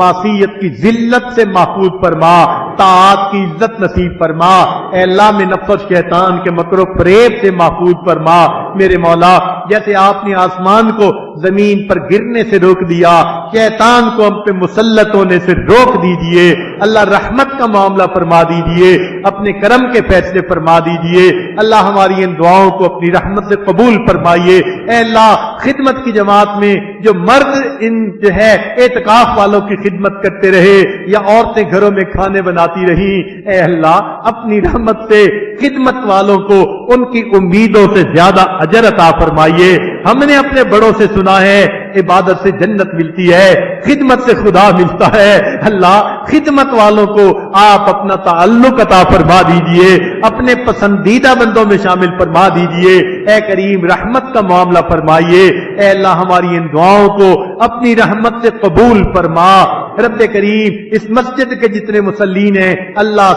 معصیت کی ذلت سے محفوظ فرما، طاعت کی عزت نصیب فرما، اے اللہ میں نفس اور شیطان کے مکر و فریب سے محفوظ فرما میرے مولا۔ جیسے آپ نے آسمان کو زمین پر گرنے سے روک دیا، شیطان کو ہم پہ مسلط ہونے سے روک دیجیے، اللہ رحمت کا معاملہ فرما دیجیے، اپنے کرم کے فیصلے فرما دیجیے، اللہ ہماری ان دعاؤں کو اپنی رحمت سے قبول فرمائیے۔ اے اللہ خدمت کی جماعت میں جو مرد ان جو ہے اعتکاف والوں کی خدمت کرتے رہے یا عورتیں گھروں میں کھانے بناتی رہی، اے اللہ اپنی رحمت سے خدمت والوں کو ان کی امیدوں سے زیادہ اجر عطا فرمائیے۔ ہم نے اپنے بڑوں سے سنا ہے عبادت سے جنت ملتی ہے، خدمت سے خدا ملتا ہے۔ اللہ خدمت والوں کو آپ اپنا تعلق عطا فرما دیجئے، اپنے پسندیدہ بندوں میں شامل فرما دیجئے۔ اے کریم رحمت کا معاملہ فرمائیے، اے اللہ ہماری ان دعاؤں کو اپنی رحمت سے قبول فرما۔ رب کریم اس مسجد کے جتنے مصلین ہیں اللہ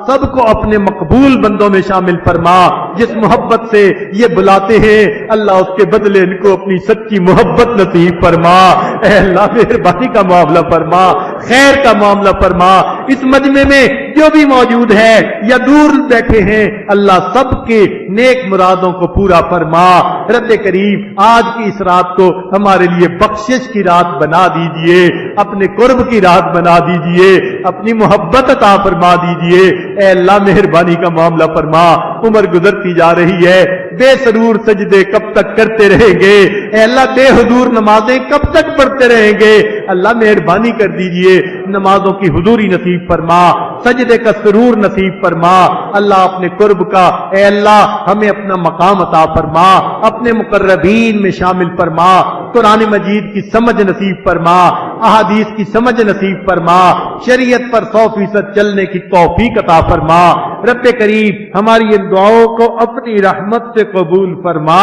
سب کو اپنے مقبول بندوں میں شامل فرما۔ جس محبت سے یہ بلاتے ہیں اللہ اس کے بدلے ان کو اپنی سچی محبت نصیب فرما۔ اے اللہ مہربانی کا معاملہ فرما، خیر کا معاملہ فرما۔ اس مجمع میں جو بھی موجود ہے یا دور بیٹھے ہیں اللہ سب کے نیک مرادوں کو پورا فرما۔ رب کریم آج کی اس رات کو ہمارے لیے بخشش کی رات بنا دیجئے، اپنے قرب کی رات بنا دیجئے، اپنی محبت عطا فرما دیجئے۔ اے اللہ مہربانی کا معاملہ فرما۔ عمر گزرتی جا رہی ہے، بے سرور سجدے کب تک کرتے رہیں گے؟ اے اللہ بے حضور نمازیں کب تک پڑھتے رہیں گے؟ اللہ مہربانی کر دیجئے، نمازوں کی حضوری نصیب فرما، سجدے کا سرور نصیب فرما۔ اللہ اپنے قرب کا اے اللہ ہمیں اپنا مقام عطا فرما، اپنے مقربین میں شامل فرما، قرآن مجید کی سمجھ نصیب فرما، احادیث کی سمجھ نصیب فرما، شریعت پر 100% چلنے کی توفیق عطا فرما۔ رب کریم ہماری ان دعاؤں کو اپنی رحمت سے قبول فرما۔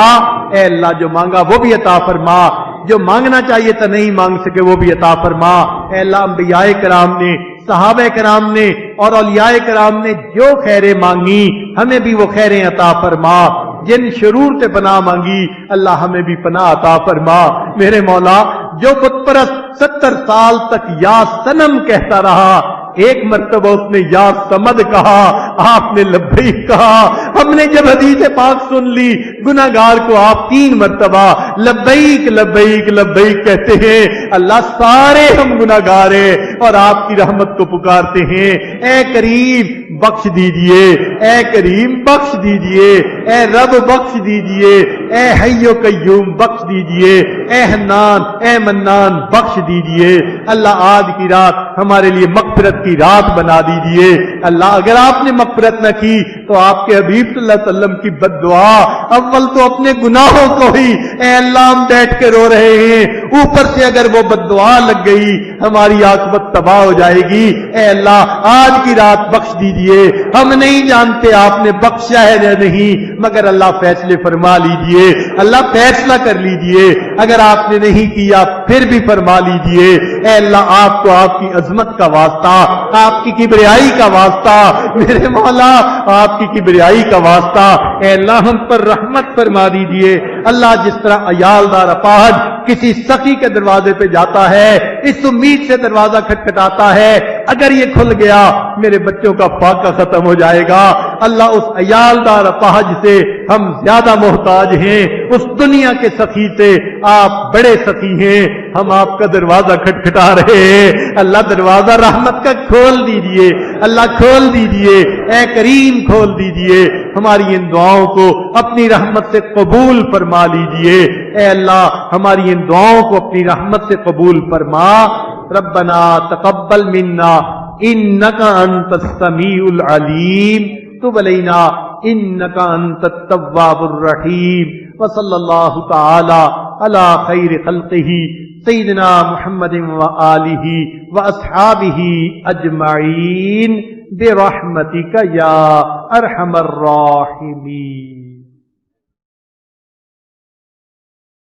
اے اللہ جو مانگا وہ بھی عطا فرما، جو مانگنا چاہیے تھا نہیں مانگ سکے وہ بھی عطا فرما۔ اے اللہ انبیاء کرام نے، صحابہ کرام نے اور اولیاء کرام نے جو خیریں مانگی ہمیں بھی وہ خیریں عطا فرما۔ جن شرور سے پناہ مانگی اللہ ہمیں بھی پناہ عطا فرما۔ میرے مولا جو بت پرست 70 سال تک یا صنم کہتا رہا، ایک مرتبہ اس نے یا سمد کہا، آپ نے لبیک کہا۔ ہم نے جب حدیث پاک سن لی گناہگار کو آپ 3 مرتبہ لبیک لبیک لبیک کہتے ہیں، اللہ سارے ہم گناہگار ہیں اور آپ کی رحمت کو پکارتے ہیں۔ اے کریم بخش دیجئے، اے کریم بخش دیجئے، اے رب بخش دیجئے، اے حی و قیوم بخش دیجئے، اے حنان اے منان بخش دیجئے۔ اللہ آج کی رات ہمارے لیے مغفرت کی رات بنا دیجئے۔ اللہ اگر آپ نے مغفرت نہ کی تو آپ کے حبیب صلی اللہ علیہ وسلم کی بد دعا، اول تو اپنے گناہوں کو ہی اے اللہ ہم بیٹھ کے رو رہے ہیں، اوپر سے اگر وہ بد دعا لگ گئی ہماری عاقبت تباہ ہو جائے گی۔ اے اللہ آج کی رات بخش دیجئے، ہم نہیں جانتے آپ نے بخشا ہے یا نہیں، مگر اللہ فیصلے فرما لیجئے، اللہ فیصلہ کر لیجئے، اگر آپ نے نہیں کیا پھر بھی فرما لیجئے۔ اے اللہ آپ کو آپ کی عظمت کا واسطہ، آپ کی کبریائی کا واسطہ، میرے مولا آپ کی کبریائی کا واسطہ، اے اللہ ہم پر رحمت فرما دیجئے۔ اللہ جس طرح عیالدار اپاہج کسی سخی کے دروازے پہ جاتا ہے اس امید سے دروازہ کھٹکھٹاتا ہے اگر یہ کھل گیا میرے بچوں کا فاقہ ختم ہو جائے گا، اللہ اس عیالدار اپاہج سے ہم زیادہ محتاج ہیں، اس دنیا کے سخی سے آپ بڑے سخی ہیں، ہم آپ کا دروازہ کھٹکھٹا رہے ہیں۔ اللہ دروازہ رحمت کا کھول دیجئے، اللہ کھول دیجئے، اے کریم کھول دیجئے، ہماری ان دعاؤں کو اپنی رحمت سے قبول فرما لیجئے۔ اے اللہ ہماری ان دعاؤں کو اپنی رحمت سے قبول فرما۔ ربنا تقبل منا انک انت السمیع العلیم تب علینا انک انت التواب الرحیم وصلی اللہ تعالی علی خیر خلقہ سیدنا محمد وآلہ واصحابہ اجمعین برحمتک یا ارحم الراحمین۔